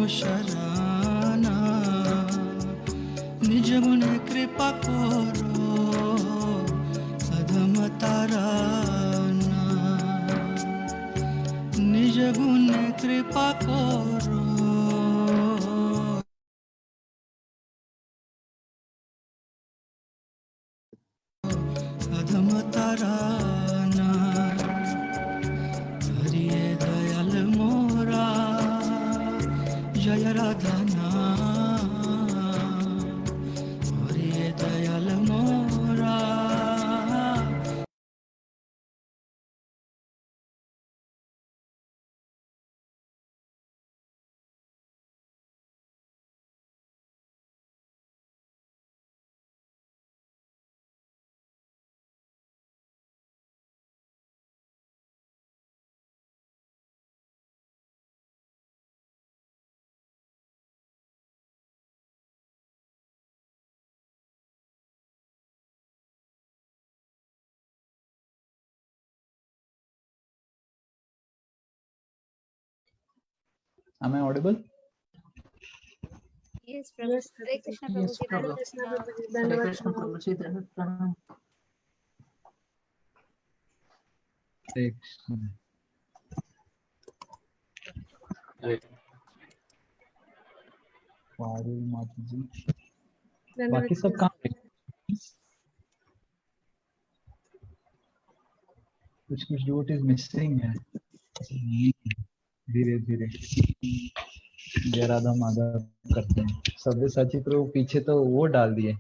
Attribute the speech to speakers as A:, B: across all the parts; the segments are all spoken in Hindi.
A: शरणा निज गुण कृपा करो अधम तारना निज गुण कृपा करो अधम तारना हरिये दयाल मोरा जय राधा नाम हरिये दयाल मोरा
B: Am I audible?
C: Yes, Prabhu. Hare Krishna, Prabhu.
B: Yes, Prabhu. Hare Krishna, Prabhu. Ji, Pranam. Hare Krishna. Parul माता जी, बाकी सब कहाँ पे? कुछ कुछ डिवोटीज मिसिंग है। धीरे धीरे जय राधा माधव करते हैं। सव्यसाची प्रभु पीछे तो वो डाल दिए,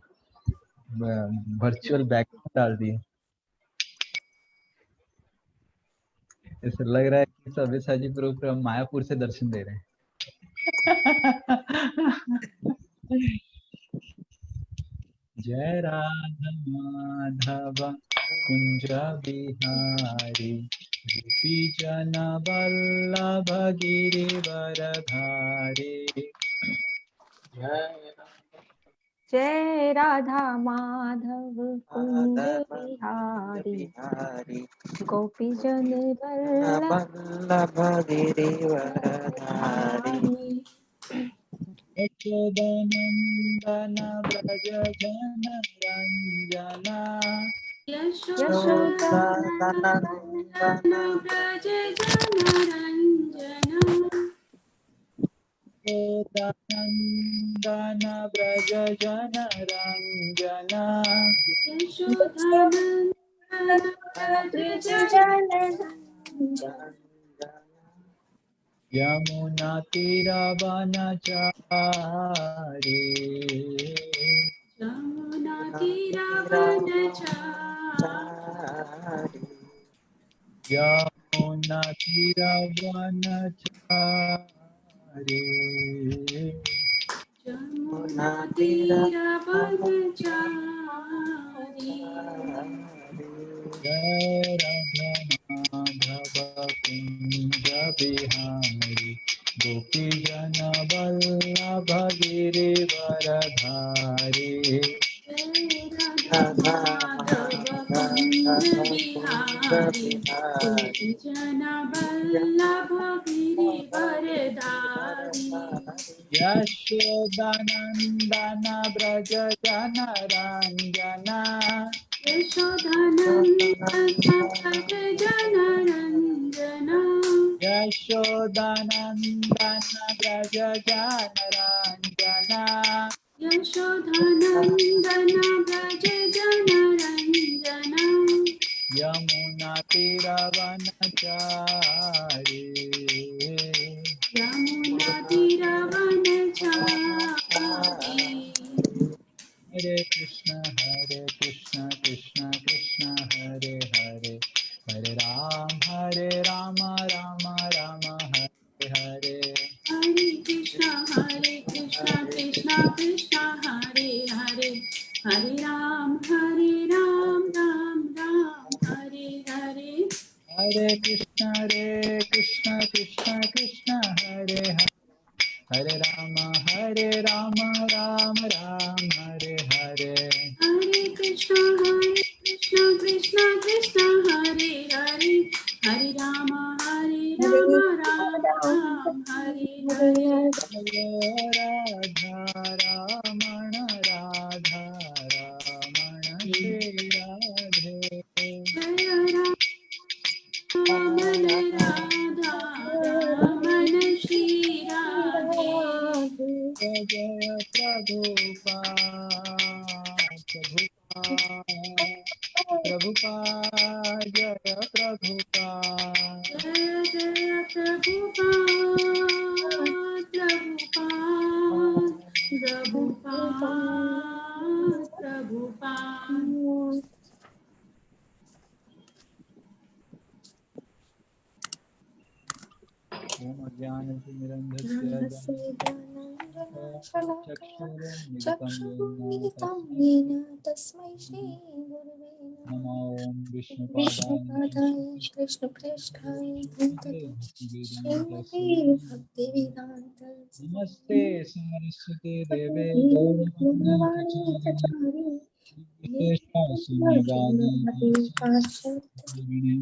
B: वर्चुअल बैकग्राउंड डाल दिए। ऐसा लग रहा है कि सव्यसाची प्रभु को हम मायापुर से दर्शन दे रहे हैं। जय राधा माधव कुंज बिहारी गोपी जन वल्लभ गिरिवरधारी।
D: जय राधा माधव कुंज बिहारी गोपी जन वल्लभ गिरिवरधारी।
B: यशोदानंदन व्रज जन रंजना
D: यशोदानंदन
C: व्रज जनरंजना
B: यशोदानंदन व्रज जन रंजना
C: यशोदानंदन व्रज जनरंजना
B: यमुना तीरवनचारी
C: यमुना तीरवनचारि
B: यमुना तीरवनचारी
C: यमुना तीरवनचारि
B: जय राधा माधव कुंज बिहारी गोपी जन वल्लभ गिरिवरधारी।
C: जय राधा माधव कुंज बिहारी गोपी जन वल्लभ गिरिवरधारी।
B: यशोदानंदन व्रज जन रंजना
C: यशोदानंदन व्रज जनरंजना
B: यशोदानंदन व्रज जन रंजना
C: यशोदानंदन व्रज जनरंजना
B: यमुना तीरवनचारी
C: यमुना तीरवनचारि।
B: हरे कृष्ण कृष्ण कृष्ण हरे हरे हरे राम राम राम हरे हरे।
C: हरे कृष्णा कृष्णा कृष्णा हरे हरे हरे राम राम राम हरे हरे।
B: हरे कृष्ण कृष्ण कृष्ण हरे हरे हरे राम राम हरे हरे।
C: हरे कृष्णा कृष्णा कृष्णा हरे हरे हरे राम राम राम हरे
B: राधा रमण राधा रमण श्री राधे
C: जय रमण राधा रमण श्री राधे
B: जय प्रभुपाद प्रभुपाद जय प्रभुपाद
C: जय जय प्रभुपाद प्रभुपाद प्रभुपाद
B: ओम अज्ञानतिमिरन्धस्य चक्षुरुन्मिलितं येन
D: तस्मै श्री गुरुवे
B: नमो ओम
D: विष्णुपादाय कृष्णप्रेष्ठाय भूतले श्रीमते भक्तिवेदान्त
B: नमस्ते सरस्वती देवे
D: गौरवाणी
B: गौरवाणी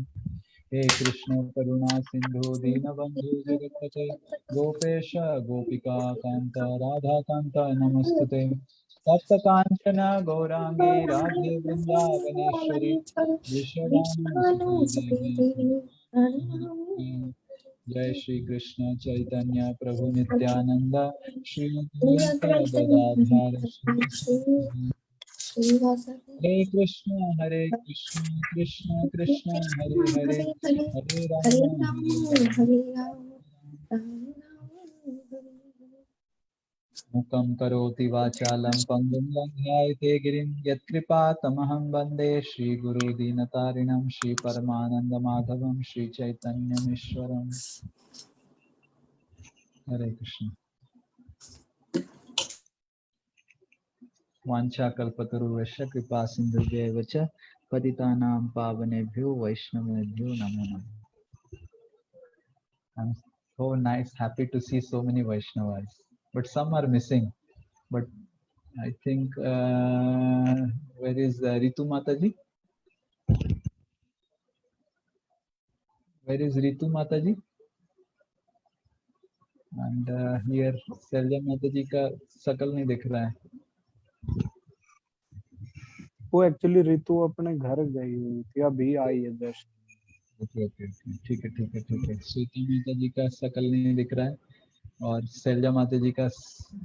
B: हे कृष्ण करुणा सिंधु दीनबंधु जगत्पते गोपेश गोपिका कांत राधा कांत नमस्तुते तप्त कांचन गौरांगी राधे वृंदावनेश्वरी जय श्री कृष्ण चैतन्य प्रभु नित्यानंद श्री अद्वैत गदाधर हरे कृष्ण कृष्ण कृष्ण हरे हरे हरे राम
D: हरे राम
B: मुखं करोति वाचालं पंगुं लङ्घयते गिरिं यत्कृपातमहं वन्दे श्रीगुरुदीनतारिणं श्रीपरमानन्दमाधवं श्रीचैतन्यमीश्वरम् हरे कृष्ण। वाञ्छाकल्पतरुभ्यश्च कृपा सिन्धुभ्यैव च पतितानां पावनेभ्यो वैष्णवेभ्यो नमो नमः। I'm so happy to see so many Vaishnavas, but some are missing. But I think where is Ritu Mataji? Where is Ritu Mataji? And here Selja Mataji का शकल नहीं दिख रहा है।
E: वो एक्चुअली ऋतु अपने घर गई हुई थी, अभी आई है जस्ट।
B: ओके ठीक है सीता माता जी का शकल नहीं दिख रहा है और शैलजा माता जी का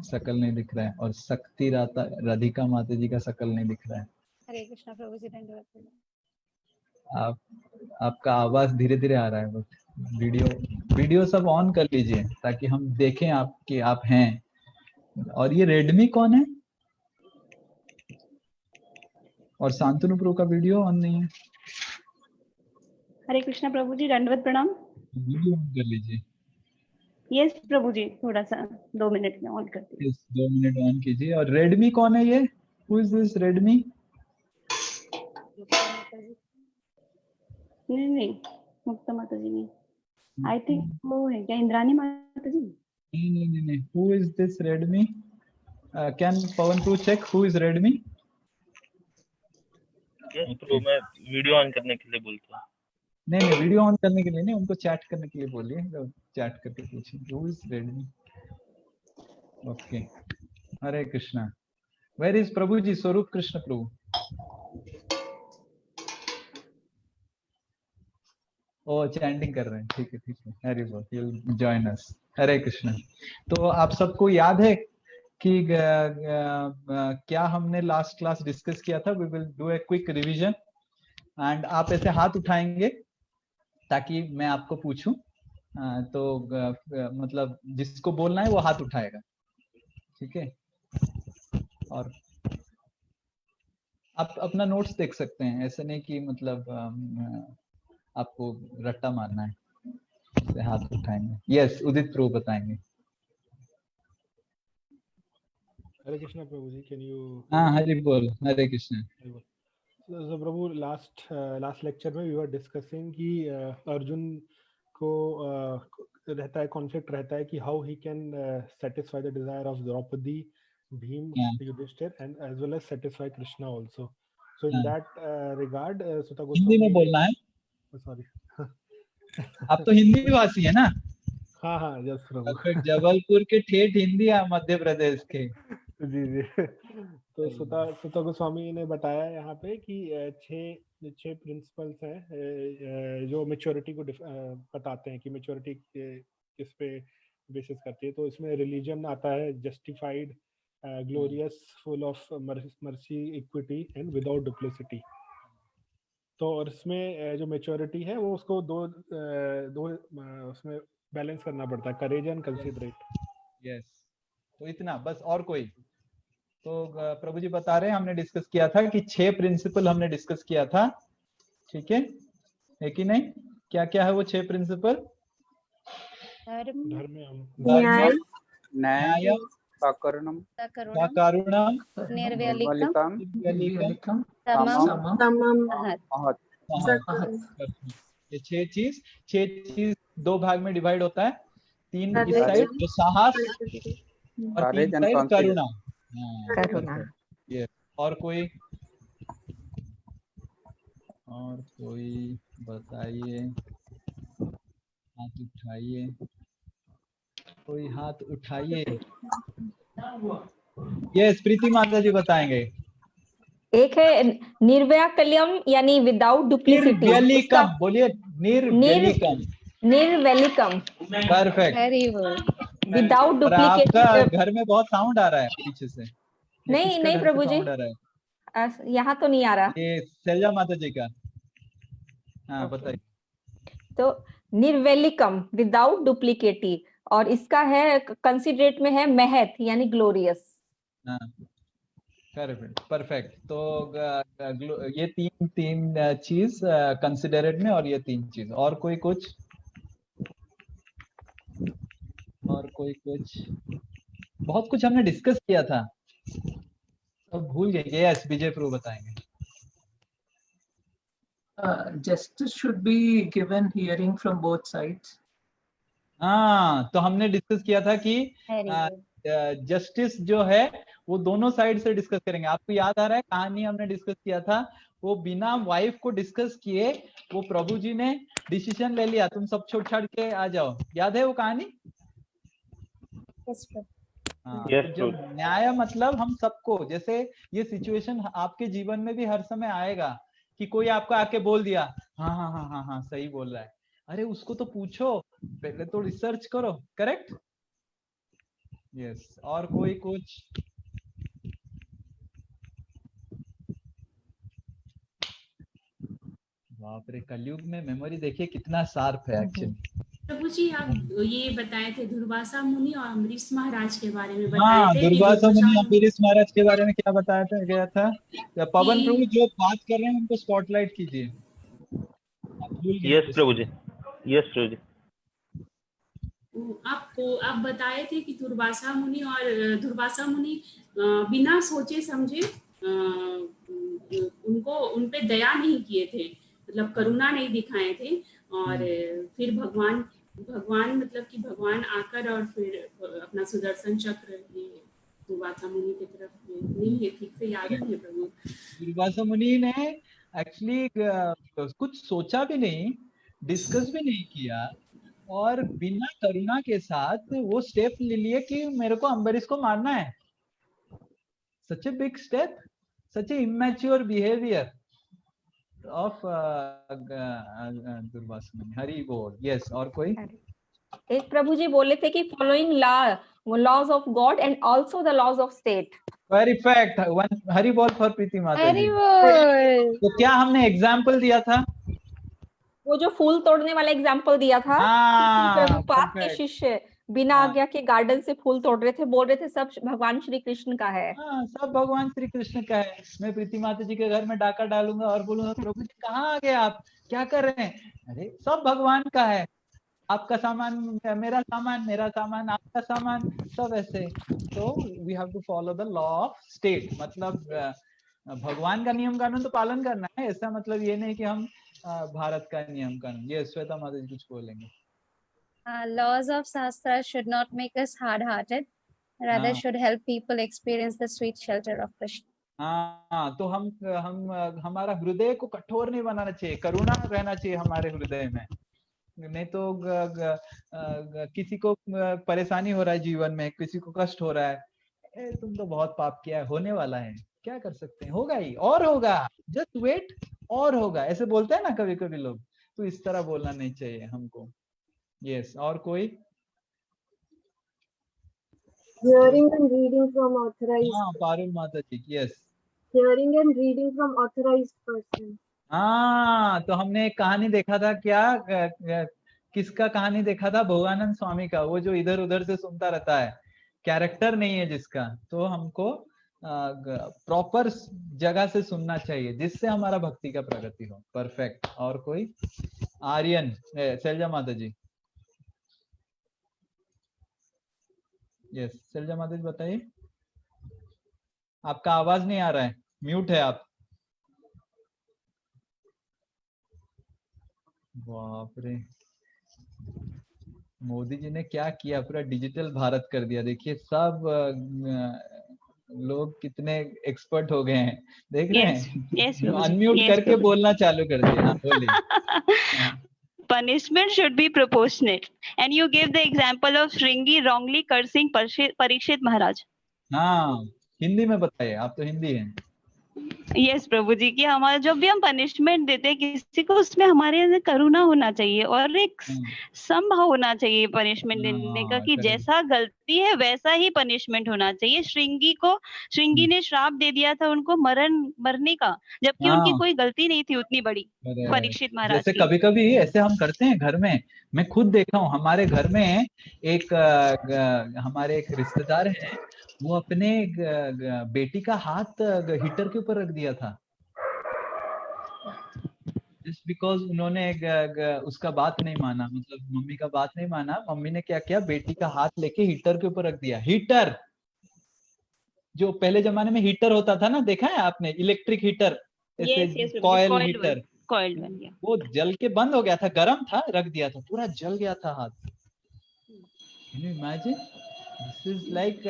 B: शकल नहीं दिख रहा है और शक्ति राधिका माता जी का शकल नहीं दिख रहा है।
D: हरे कृष्णा प्रभु जी धन्यवाद।
B: आपका आवाज धीरे धीरे आ रहा है, बट वीडियो सब ऑन कर लीजिए ताकि हम देखें आपके आप हैं। और ये रेडमी कौन है? और शांतनु प्रभु का वीडियो ऑन नहीं है।
F: हरे कृष्णा प्रभु जी दंडवत प्रणाम।
B: वीडियो ऑन कर लीजिए।
F: यस प्रभु जी, थोड़ा सा 2 मिनट में ऑन कर दीजिए।
B: 2 मिनट ऑन कीजिए। और रेडमी कौन है ये? Who is this Redmi?
F: नहीं मुक्ता माता जी नहीं, आई थिंक वो है क्या इंद्रानी माता जी?
B: नहीं who is this Redmi? Can Pawan to check who is Redmi?
G: Yes प्रभु, मैं वीडियो ऑन करने के लिए बोलता हूँ।
B: नहीं वीडियो ऑन करने के लिए नहीं, उनको चैट करने के लिए बोलिए। चैट करके पूछिए who is Redmi. Okay Hare Krishna. Where is प्रभु जी? स्वरूप कृष्ण प्रभु। ओ चैंटिंग कर रहे हैं, ठीक है हरे बोल, यू विल जॉइन अस। हरे कृष्ण। तो आप सबको याद है कि क्या हमने लास्ट क्लास डिस्कस किया था? We will do a quick revision and आप ऐसे हाथ उठाएंगे ताकि मैं आपको पूछूं। तो मतलब जिसको बोलना है वो हाथ उठाएगा, ठीक है? और आप अपना नोट्स देख सकते हैं, ऐसे नहीं कि मतलब आपको रट्टा मारना है। ऐसे हाथ उठाएंगे। यस उदित प्रभु बताएंगे।
E: Hare Krishna Prabhu ji, can you?
B: हाँ हरे बोल। Hare Krishna.
E: So, Prabhu last lecture में वी वर डिस्कसिंग कि अर्जुन को रहता है, कॉन्फ्लिक्ट रहता है कि how he can satisfy the desire of Draupadi, Bhima, Yudhishthira and as well as satisfy Krishna also. So in that regard Suta Goswami
B: Hindi में बोलना है।
E: सॉरी
B: आप तो हिंदी भाषी है ना?
E: हाँ हाँ यस प्रभु।
B: परफेक्ट, जबलपुर के ठेठ हिंदी है मध्य प्रदेश के।
E: जी जी। तो सुता गोस्वामी ने बताया यहाँ पे कि छह प्रिंसिपल्स हैं जो मेच्योरिटी को बताते हैं कि मेच्योरिटी किस पे बेसिस करती है। तो इसमें रिलीजन आता है, justified, glorious, full of mercy, equity and without duplicity. तो और इसमें जो मेच्योरिटी है वो उसको दो उसमें बैलेंस करना पड़ता है, करेज एंड कंसिडरेट।
B: यस, तो इतना बस, और कोई? तो प्रभु जी बता रहे हैं, हमने डिस्कस किया था कि 6 प्रिंसिपल हमने डिस्कस किया था, ठीक है कि नहीं? क्या क्या है वो 6 प्रिंसिपल?
F: धर्म,
D: न्याय,
B: न्यायम,
H: काकरणम,
B: कारुणम,
F: निर्व्यलिकम,
B: निर्व्यलिकम,
F: समम,
D: समम,
H: महत्।
B: महत्। ये 6 चीज 2 भाग में डिवाइड होता है, 3 इस
D: करेज,
B: साइड जो साहस, और 3
H: Courage and
B: साइड
H: confidence.
B: करुणा।
D: करुणा।
B: ये और कोई बताइए, हाथ उठाइए, कोई हाथ उठाइए। यस, प्रीति माता जी बताएंगे।
I: एक है निर्व्याकल्यम यानी विदाउट डुप्लिसिटी।
B: निर्व्यलिकम, बोलिए निर्व्यलिकम।
I: निर्व्यलिकम,
B: परफेक्ट।
I: विदाउट
B: और आपका
I: डुप्लीकेट।
B: घर में बहुत साउंड आ रहा है पीछे से।
I: नहीं प्रभु जी,
B: साउंड आ रहा है?
I: यहाँ तो नहीं आ रहा।
B: ये शैलजा माता जी का। हाँ बताइए।
I: तो निर्वेलिकम, विदाउट डुप्लीकेटी, और इसका है कंसिडरेट में है महत यानी ग्लोरियस।
B: हाँ परफेक्ट। तो ये तीन चीज कंसिडरेट में, और ये 3 चीज। और कोई कुछ? बहुत कुछ हमने डिस्कस किया था, अब भूल गए। यस, विजय प्रभु बताएंगे।
J: Justice should be given hearing from both sides.
B: हाँ, तो हमने डिस्कस किया था कि जस्टिस जो है वो दोनों साइड से डिस्कस करेंगे। आपको याद आ रहा है कहानी हमने डिस्कस किया था? वो बिना वाइफ को डिस्कस किए वो प्रभु जी ने डिसीजन ले लिया, तुम सब छोड़ छाड़ के आ जाओ। याद है वो कहानी? हाँ, तो जब न्याय मतलब हम सबको, जैसे ये सिचुएशन आपके जीवन में भी हर समय आएगा कि कोई आपको आके बोल दिया हाँ हाँ हाँ हाँ हाँ सही बोल रहा है, अरे उसको तो पूछो, पहले तो रिसर्च करो। करेक्ट? यस। और कोई कुछ? बाप रे, कलयुग में मेमोरी देखिए कितना शार्प है एक्चुअली।
C: प्रभु जी, आप ये बताए थे दुर्वासा मुनि और अम्बरीश महाराज के बारे में
B: हाँ,
C: बताए थे।
B: दुर्वासा मुनि अम्बरीश महाराज के बारे में क्या बताया था गया था? पवन प्रभु जो बात कर रहे हैं उनको स्पॉटलाइट कीजिए।
G: यस प्रभु जी, यस प्रभु जी।
C: आप बताए थे कि दुर्वासा मुनि बिना सोचे समझे उनपे दया नहीं किए थे, मतलब करुणा नहीं दिखाए थे। और फिर भगवान मतलब कि भगवान आकर और फिर अपना सुदर्शन चक्र दुर्वासा मुनि की तरफ, नहीं है ठीक से याद नहीं है प्रभु।
B: दुर्वासा मुनि ने एक्चुअली कुछ सोचा भी नहीं, डिस्कस भी नहीं किया, और बिना करुणा के साथ वो स्टेप ले लिए कि मेरे को अम्बरीश को मारना है। Such a big step, such a immature behaviour of Durvasa मुनि। हरि बोल। यस। और कोई?
I: एक प्रभु जी बोले थे कि following laws of God and also the laws of state.
B: Very fact. Hari बोल फॉर प्रीति माता जी। तो क्या हमने एग्जाम्पल दिया था?
I: वो जो फूल तोड़ने वाला एग्जाम्पल दिया था, प्रभुपाद के शिष्य बिना आज्ञा के गार्डन से फूल तोड़ रहे थे, बोल रहे थे सब भगवान श्री कृष्ण का है।
B: हाँ, सब भगवान श्री कृष्ण का है। मैं प्रीति माता जी के घर में डाका डालूंगा और बोलूंगा प्रभु जी कहाँ आ गए आप, क्या कर रहे हैं? अरे सब भगवान का है, आपका सामान मेरा सामान, मेरा सामान आपका सामान, सब ऐसे। तो we have to follow the law of state. मतलब भगवान का नियम कानून तो पालन करना है, ऐसा मतलब ये नहीं कि हम भारत का नियम कानून। ये श्वेता माता जी कुछ बोलेंगे।
F: Laws of Shastra should not make us hard-hearted, rather should help people experience the sweet shelter of Krishna.
B: हाँ, तो हम हमारा हृदय को कठोर नहीं बनाना चाहिए, करुणा रहना चाहिए हमारे हृदय में। नहीं तो किसी को परेशानी हो रहा है जीवन में, किसी को कष्ट हो रहा है, तुम तो बहुत पाप किया है, होने वाला है, क्या कर सकते हैं, होगा ही और होगा, जस्ट वेट और होगा, ऐसे बोलते हैं ना कभी कभी लोग, तो इस तरह बोलना नहीं चाहिए हमको। यस, और कोई?
H: Hearing and reading from authorized.
B: हाँ पारुल माता जी, yes.
H: Hearing and reading from authorized person.
B: हाँ, तो हमने एक कहानी देखा था, क्या किसका कहानी देखा था? भोगानंद स्वामी का, वो जो इधर उधर से सुनता रहता है, कैरेक्टर नहीं है जिसका, तो हमको प्रॉपर जगह से सुनना चाहिए जिससे हमारा भक्ति का प्रगति हो। परफेक्ट। और कोई? आर्यन, शैलजा माता जी। यस, शैलजा माता जी बताइए। आपका आवाज नहीं आ रहा है, म्यूट है आप। बाप रे, मोदी जी ने क्या किया, पूरा डिजिटल भारत कर दिया। देखिए सब लोग कितने एक्सपर्ट हो गए हैं, देख रहे हैं? अनम्यूट करके बोलना चालू कर दिया। हाँ, बोलिए।
K: Punishment should be proportionate, and you gave the example of Shringi wrongly cursing Parikshit Maharaj.
B: हाँ, हिंदी में बताइए, आप तो हिंदी हैं।
K: यस प्रभु जी, कि हमारा जब भी हम पनिशमेंट देते हैं किसी को, उसमें हमारे अंदर करुणा होना चाहिए और एक संभाव होना चाहिए पनिशमेंट देने का, कि जैसा गलती है वैसा ही पनिशमेंट होना चाहिए। श्रृंगी ने श्राप दे दिया था उनको मरने का, जबकि उनकी कोई गलती नहीं थी उतनी बड़ी, परीक्षित महाराज।
B: जैसे कभी कभी ऐसे हम करते हैं घर में, मैं खुद देखा हूँ, हमारे घर में हमारे एक रिश्तेदार हैं, वो अपने बेटी का हाथ हीटर के ऊपर रख दिया था, जस्ट बिकॉज उन्होंने उसका बात नहीं माना, मतलब मम्मी का बात नहीं माना। मम्मी ने क्या किया, बेटी का हाथ लेके हीटर के ऊपर रख दिया। हीटर जो पहले जमाने में हीटर होता था ना, देखा है आपने? इलेक्ट्रिक हीटर, ऐसे कॉयल हीटर, वो जल के बंद हो गया था, गर्म था, रख दिया था, पूरा जल गया था हाथ। Can you imagine? This is like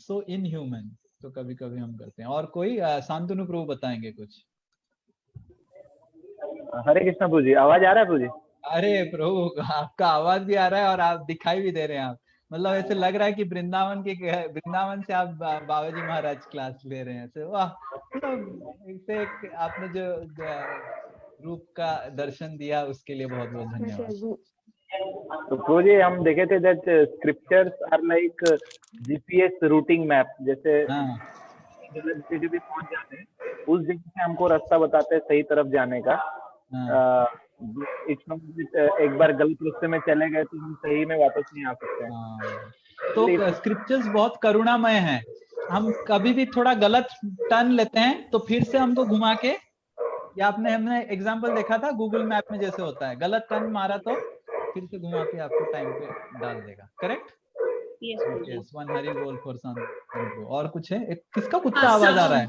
B: so inhuman. तो कभी कभी हम करते हैं। और कोई? शांतनु प्रभु बताएंगे कुछ।
G: हरे कृष्णा प्रभु जी, आवाज आ रहा है प्रभु जी?
B: अरे प्रभु, आपका आवाज भी आ रहा है और आप दिखाई भी दे रहे हैं। आप मतलब ऐसे लग रहा है कि वृंदावन से आप बाबा जी महाराज क्लास ले रहे हैं। तो वाह, इसे आपने जो रूप का दर्शन दिया उसके लिए बहुत बहुत धन्यवाद।
G: तो प्रभु जी, हम देखे थे that scriptures are like GPS routing map, जैसे सिटी भी पहुंच जाते हैं, उस जगह से हमको रास्ता बताते हैं सही तरफ जाने का। एक बार गलत रास्ते में चले गए तो हम सही में वापस नहीं आ सकते हैं।
B: तो स्क्रिप्चर्स बहुत करुणामय हैं। हम कभी भी थोड़ा गलत टर्न लेते हैं तो फिर से हमको घुमा के, या हमने एग्जांपल देखा था गूगल मैप में जैसे होता है, गलत टर्न मारा तो फिर से घुमा के आपको टाइम पे डाल देगा। करेक्ट? यस, वन हरि बोल फॉर शांतनु। और कुछ है? किसका कुत्ता आवाज आ रहा है?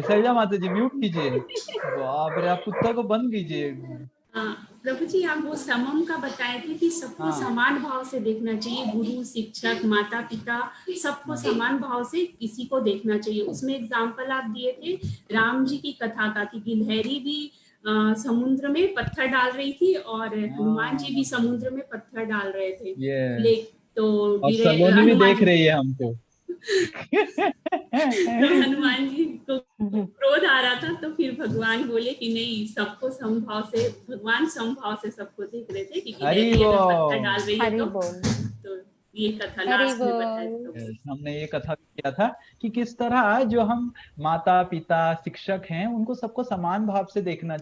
B: शैलजा माता जी म्यूट कीजिए। बाप रे, आप कुत्ता को बंद कीजिए।
C: प्रभु जी, आप वो समम का बताए थे कि सबको समान भाव से देखना चाहिए, गुरु, शिक्षक, माता पिता, सबको समान भाव से किसी को देखना चाहिए। उसमें एग्जाम्पल आप दिए थे राम जी की कथा का, कि गिलहरी भी समुद्र में पत्थर डाल रही थी और हनुमान जी भी समुद्र में पत्थर डाल रहे थे। तो
B: सलोनी भी देख रही है हमको।
C: तो हनुमान जी को क्रोध आ रहा था, तो फिर भगवान बोले कि नहीं, सबको समभाव से, भगवान समभाव से सबको देख रहे थे कि पत्थर डाल रही है। तो ये कथा लास्ट में बताई।
B: हमने ये कथा किया था कि किस तरह जो हम माता पिता शिक्षक हैं उनको सबको समान भाव से देखना,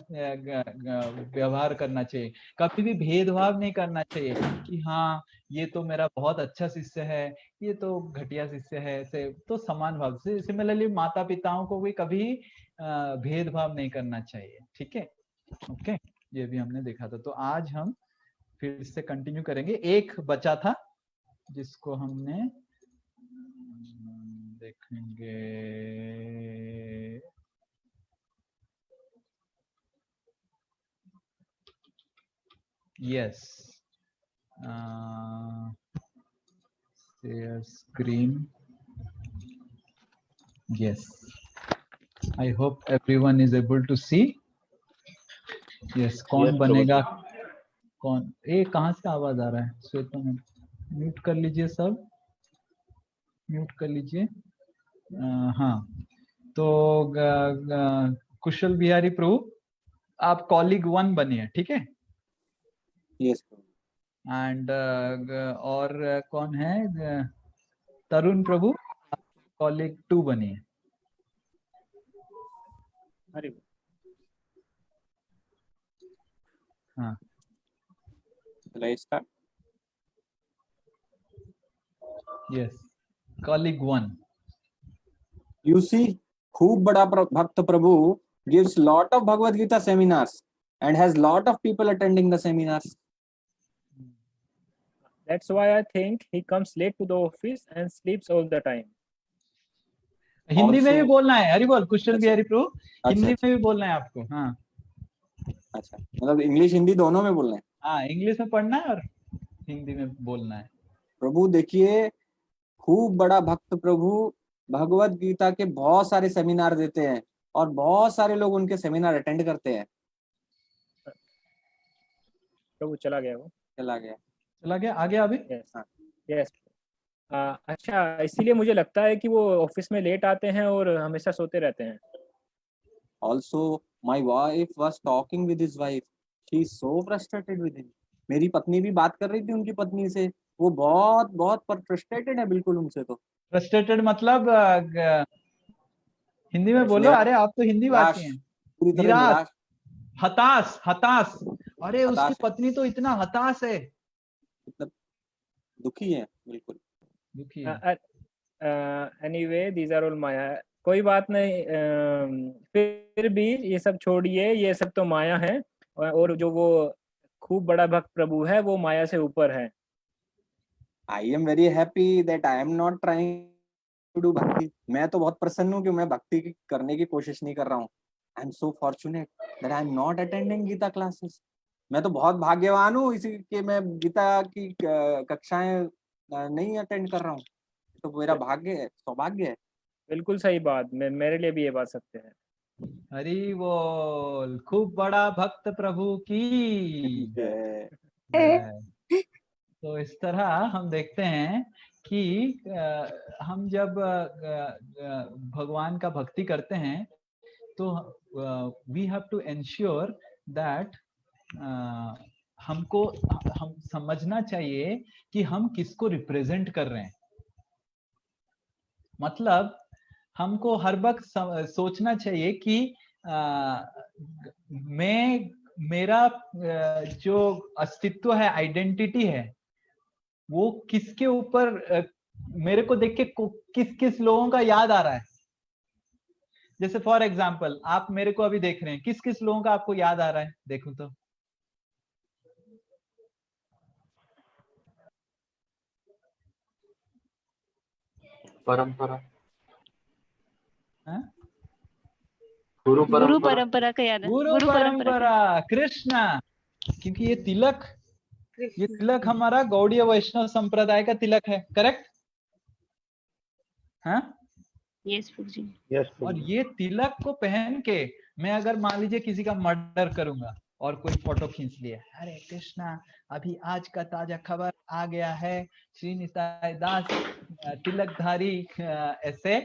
B: व्यवहार करना चाहिए। कभी भी भेदभाव नहीं करना चाहिए कि हाँ ये तो मेरा बहुत अच्छा शिष्य है, ये तो घटिया शिष्य है, ऐसे तो समान भाव से। सिमिलरली माता पिताओं को भी कभी भेदभाव नहीं करना चाहिए। ठीक है, ओके, ये भी हमने देखा था। तो आज हम फिर से कंटिन्यू करेंगे। एक बचा था जिसको हमने देखेंगे। Yes, share screen. Yes, I hope everyone is able to see. Yes, कौन बनेगा कौन? ए कहाँ से आवाज आ रहा है? श्वेता मैम म्यूट कर लीजिए, सब म्यूट कर लीजिए। हाँ, तो कुशल बिहारी प्रभु, आप कॉलीग 1 बनिए, ठीक है?
L: यस।
B: एंड और कौन है? तरुण प्रभु, कॉलीग 2 बनिए।
L: अरे
B: हाँ,
L: start.
B: Yes, colleague 1।
L: You see, खूब बड़ा भक्त प्रभु gives lot of Bhagavad Gita seminars and has lot of people attending the seminars.
M: That's why I think he comes late to the office and sleeps all the time.
B: Hindi में भी
L: Also-
B: बोलना है, हरि बोल कुशल
L: अच्छा।
B: बिहारी प्रभु, हिंदी
L: अच्छा।
B: में भी बोलना है आपको। हाँ
L: अच्छा, मतलब इंग्लिश हिंदी दोनों में बोलना है?
B: हाँ, इंग्लिश में पढ़ना है और हिंदी में बोलना है।
L: प्रभु देखिए, खूब बड़ा भक्त प्रभु भगवत गीता के बहुत सारे सेमिनार देते हैं और बहुत सारे लोग उनके सेमिनार अटेंड करते हैं।
M: प्रभु चला गया, वो
L: चला गया
B: आ गया अभी।
M: यस। अच्छा, इसीलिए मुझे लगता है कि वो ऑफिस में लेट आते हैं और हमेशा सोते रहते हैं।
L: Also, my wife was talking with his wife. She is so frustrated with him. मेरी पत्नी भी बात कर रही थी उनकी पत्नी से, वो बहुत बहुत फ्रस्ट्रेटेड है बिल्कुल उनसे। तो
B: फ्रस्ट्रेटेड मतलब हिंदी में बोलो। अरे आप तो हिंदी भाषी हैं।
L: पूरी तरह निराश,
B: हताश। अरे उसकी पत्नी तो इतना हताश है,
L: मतलब दुखी है, बिल्कुल
B: दुखी है।
M: एनीवे, दीज आर ऑल माया। कोई बात नहीं, फिर भी ये सब छोड़िए, ये सब तो माया है, और जो वो खूब बड़ा भक्त प्रभु है वो माया से ऊपर है।
L: I am very happy that I am not trying to do भक्ति। मैं तो बहुत प्रसन्न हूँ कि मैं भक्ति करने की कोशिश नहीं कर रहा हूँ। I am so fortunate that I am not attending Gita classes। मैं तो बहुत भाग्यवान हूँ इसी के मैं गीता की कक्षाएं नहीं अटेंड कर रहा हूँ। तो मेरा भाग्य है, सौभाग्य है।
M: बिल्कुल सही बात, मेरे लिए भी ये बात सत्य है।
B: हरि बोल, खूब बड़ा भक्त प्रभु की तो इस तरह हम देखते हैं कि हम जब भगवान का भक्ति करते हैं तो we have to ensure that हम समझना चाहिए कि हम किसको रिप्रेजेंट कर रहे हैं। मतलब हमको हर वक्त सोचना चाहिए कि मेरा जो अस्तित्व है, आइडेंटिटी है, वो किसके ऊपर मेरे को देख के किस किस लोगों का याद आ रहा है। जैसे फॉर एग्जाम्पल आप मेरे को अभी देख रहे हैं, किस किस लोगों का आपको याद आ रहा है? देखो तो
L: परंपरा,
K: गुरु परंपरा का याद है।
B: गुरु परंपरा, कृष्णा, क्योंकि ये तिलक हमारा गौड़ीय वैष्णव संप्रदाय का तिलक है। करेक्ट? हाँ,
K: यस जी।
B: और ये तिलक को पहन के मैं अगर मान लीजिए किसी का मर्डर करूंगा और कोई फोटो खींच लिया, अरे कृष्णा अभी आज का ताजा खबर आ गया है, श्री निताई दास तिलकधारी ऐसे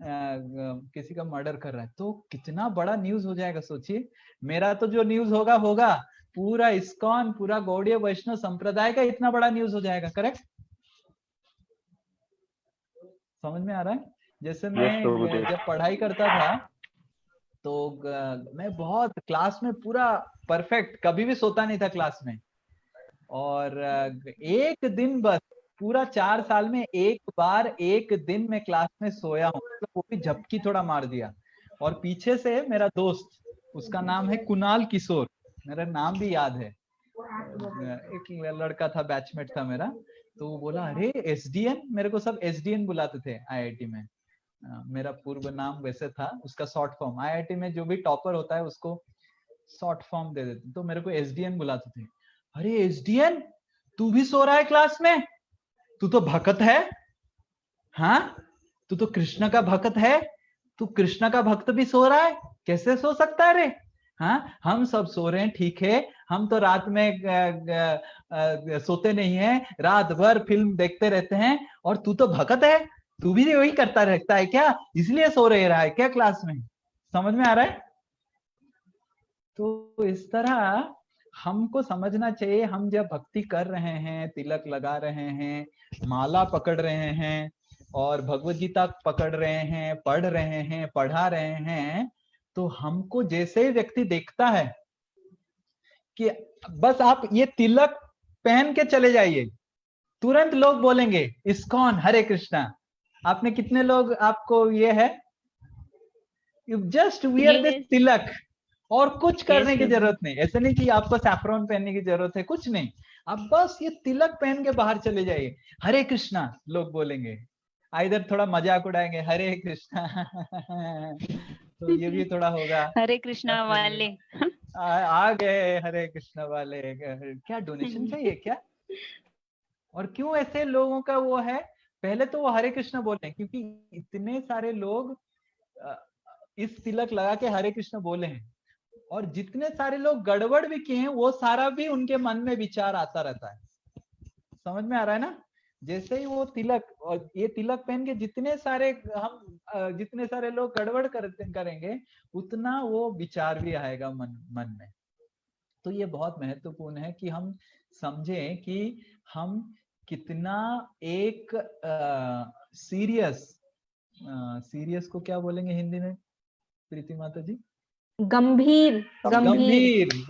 B: किसी का मर्डर कर रहा है, तो कितना बड़ा न्यूज हो जाएगा। सोचिए, मेरा तो जो न्यूज होगा पूरा इस्कॉन, पूरा गौड़ीय वैष्णव संप्रदाय का इतना बड़ा न्यूज हो जाएगा। करेक्ट? समझ में आ रहा है? जैसे मैं जब पढ़ाई करता था तो मैं बहुत क्लास में पूरा परफेक्ट, कभी भी सोता नहीं था क्लास में। और एक दिन बस पूरा 4 साल में एक बार एक दिन में क्लास में सोया हूँ, तो वो भी झपकी थोड़ा मार दिया। और पीछे से मेरा दोस्त, उसका नाम है कुणाल किशोर, मेरा नाम भी याद है, एक लड़का था, बैचमेट था मेरा, तो वो बोला अरे एसडीएन, मेरे को सब एसडीएन बुलाते थे आईआईटी में। मेरा पूर्व नाम वैसे था, उसका शॉर्ट फॉर्म, आईआईटी में जो भी टॉपर होता है उसको शॉर्ट फॉर्म दे देते, तो मेरे को एसडीएन बुलाते थे। अरे एसडीएन, तू भी सो रहा है क्लास में? तू तो भक्त है, हाँ तू तो कृष्ण का भक्त है, तू कृष्ण का भक्त भी सो रहा है, कैसे सो सकता है रे? हाँ, हम सब सो रहे हैं, ठीक है, हम तो रात में सोते नहीं है, रात भर फिल्म देखते रहते हैं, और तू तो भगत है, तू भी वही करता रहता है क्या, इसलिए सो रहा है क्या क्लास में? समझ में आ रहा है? तो इस तरह हमको समझना चाहिए, हम जब भक्ति कर रहे हैं, तिलक लगा रहे हैं, माला पकड़ रहे हैं और भगवत गीता पकड़ रहे हैं, पढ़ रहे हैं, पढ़ा रहे हैं, तो हमको जैसे ही व्यक्ति देखता है कि बस आप ये तिलक पहन के चले जाइए, तुरंत लोग बोलेंगे इस्कॉन हरे कृष्णा। आपने कितने लोग, आपको ये है, यू जस्ट वियर दिस तिलक, और कुछ करने की जरूरत नहीं। ऐसे नहीं कि आपको सैफ्रॉन पहनने की जरूरत है, कुछ नहीं, आप बस ये तिलक पहन के बाहर चले जाइए, हरे कृष्णा लोग बोलेंगे, इधर थोड़ा मजाक उड़ाएंगे, हरे कृष्णा तो ये भी थोड़ा होगा,
K: हरे कृष्णा वाले
B: आ गए हरे कृष्णा वाले, क्या डोनेशन चाहिए क्या? और क्यों ऐसे लोगों का वो है, पहले तो वो हरे कृष्णा बोलते हैं, क्योंकि इतने सारे लोग इस तिलक लगा के हरे कृष्णा बोले हैं, और जितने सारे लोग गड़बड़ भी किए हैं, वो सारा भी उनके मन में विचार आता रहता है। समझ में आ रहा है ना? जैसे ही वो तिलक, और ये तिलक पहन के जितने सारे लोग गड़बड़ करेंगे, उतना वो विचार भी आएगा मन में। तो ये बहुत महत्वपूर्ण है कि हम समझें कि हम कितना एक सीरियस को क्या बोलेंगे हिंदी में प्रीति माता जी?
I: गंभीर।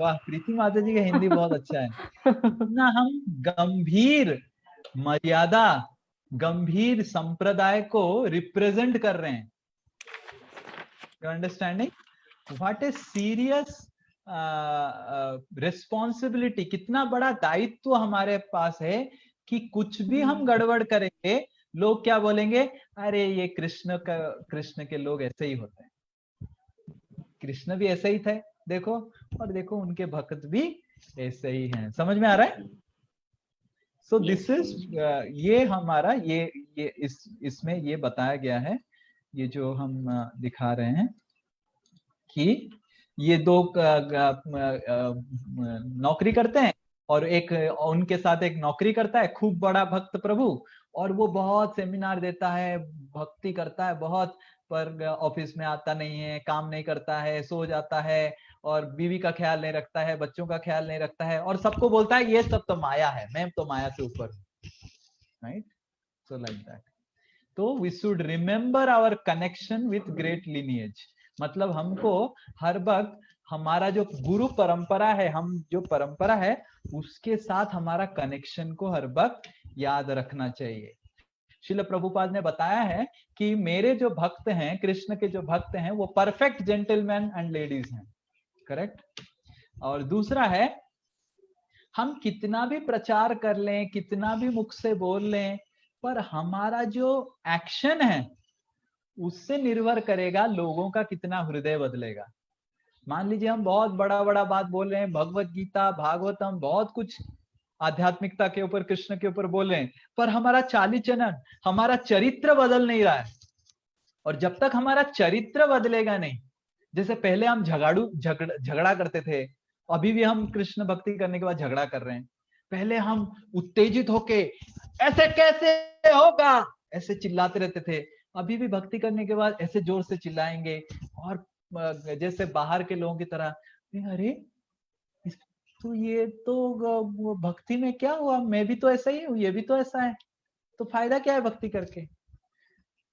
B: वाह, प्रीति माता जी का हिंदी बहुत अच्छा है। ना हम गंभीर मर्यादा, गंभीर संप्रदाय को रिप्रेजेंट कर रहे हैं। You understanding what is serious responsibility, कितना बड़ा दायित्व हमारे पास है कि कुछ भी हम गड़बड़ करेंगे, लोग क्या बोलेंगे, अरे ये कृष्ण के लोग ऐसे ही होते हैं, कृष्ण भी ऐसे ही थे, देखो, और देखो उनके भक्त भी ऐसे ही हैं। समझ में आ रहा है? सो दिस इज ये हमारा ये इसमें ये बताया गया है, ये जो हम दिखा रहे हैं कि ये दो नौकरी करते हैं, और एक उनके साथ एक नौकरी करता है खूब बड़ा भक्त प्रभु, और वो बहुत सेमिनार देता है, भक्ति करता है बहुत, पर ऑफिस में आता नहीं है, काम नहीं करता है, सो जाता है, और बीवी का ख्याल नहीं रखता है, बच्चों का ख्याल नहीं रखता है, और सबको बोलता है ये सब तो माया है, मैं तो माया से ऊपर हूं, राइट? So like that. तो we should remember our connection with great lineage, मतलब हमको हर वक्त हमारा जो गुरु परंपरा है, हम जो परंपरा है उसके साथ हमारा कनेक्शन को हर वक्त याद रखना चाहिए। श्रील प्रभुपाद ने बताया है कि मेरे जो भक्त हैं, कृष्ण के जो भक्त हैं, वो परफेक्ट जेंटलमैन एंड लेडीज हैं, करेक्ट? और दूसरा है, हम कितना भी प्रचार कर लें, कितना भी मुख से बोल लें, पर हमारा जो एक्शन है उससे निर्भर करेगा लोगों का कितना हृदय बदलेगा। मान लीजिए हम बहुत बड़ा बात बोल रहे हैं, भगवत गीता, भागवतम, बहुत कुछ आध्यात्मिकता के ऊपर, कृष्ण के ऊपर बोल रहे हैं, पर हमारा चाली चलन, हमारा चरित्र बदल नहीं रहा है। और जब तक हमारा चरित्र बदलेगा नहीं, जैसे पहले हम झगड़ा करते थे, अभी भी हम कृष्ण भक्ति करने के बाद झगड़ा कर रहे हैं। पहले हम उत्तेजित होके ऐसे कैसे होगा ऐसे चिल्लाते रहते थे, अभी भी भक्ति करने के बाद ऐसे जोर से चिल्लाएंगे, और जैसे बाहर के लोगों की तरह, अरे तो ये तो भक्ति में क्या हुआ, मैं भी तो ऐसा ही हूँ, ये भी तो ऐसा है, तो फायदा क्या है भक्ति करके?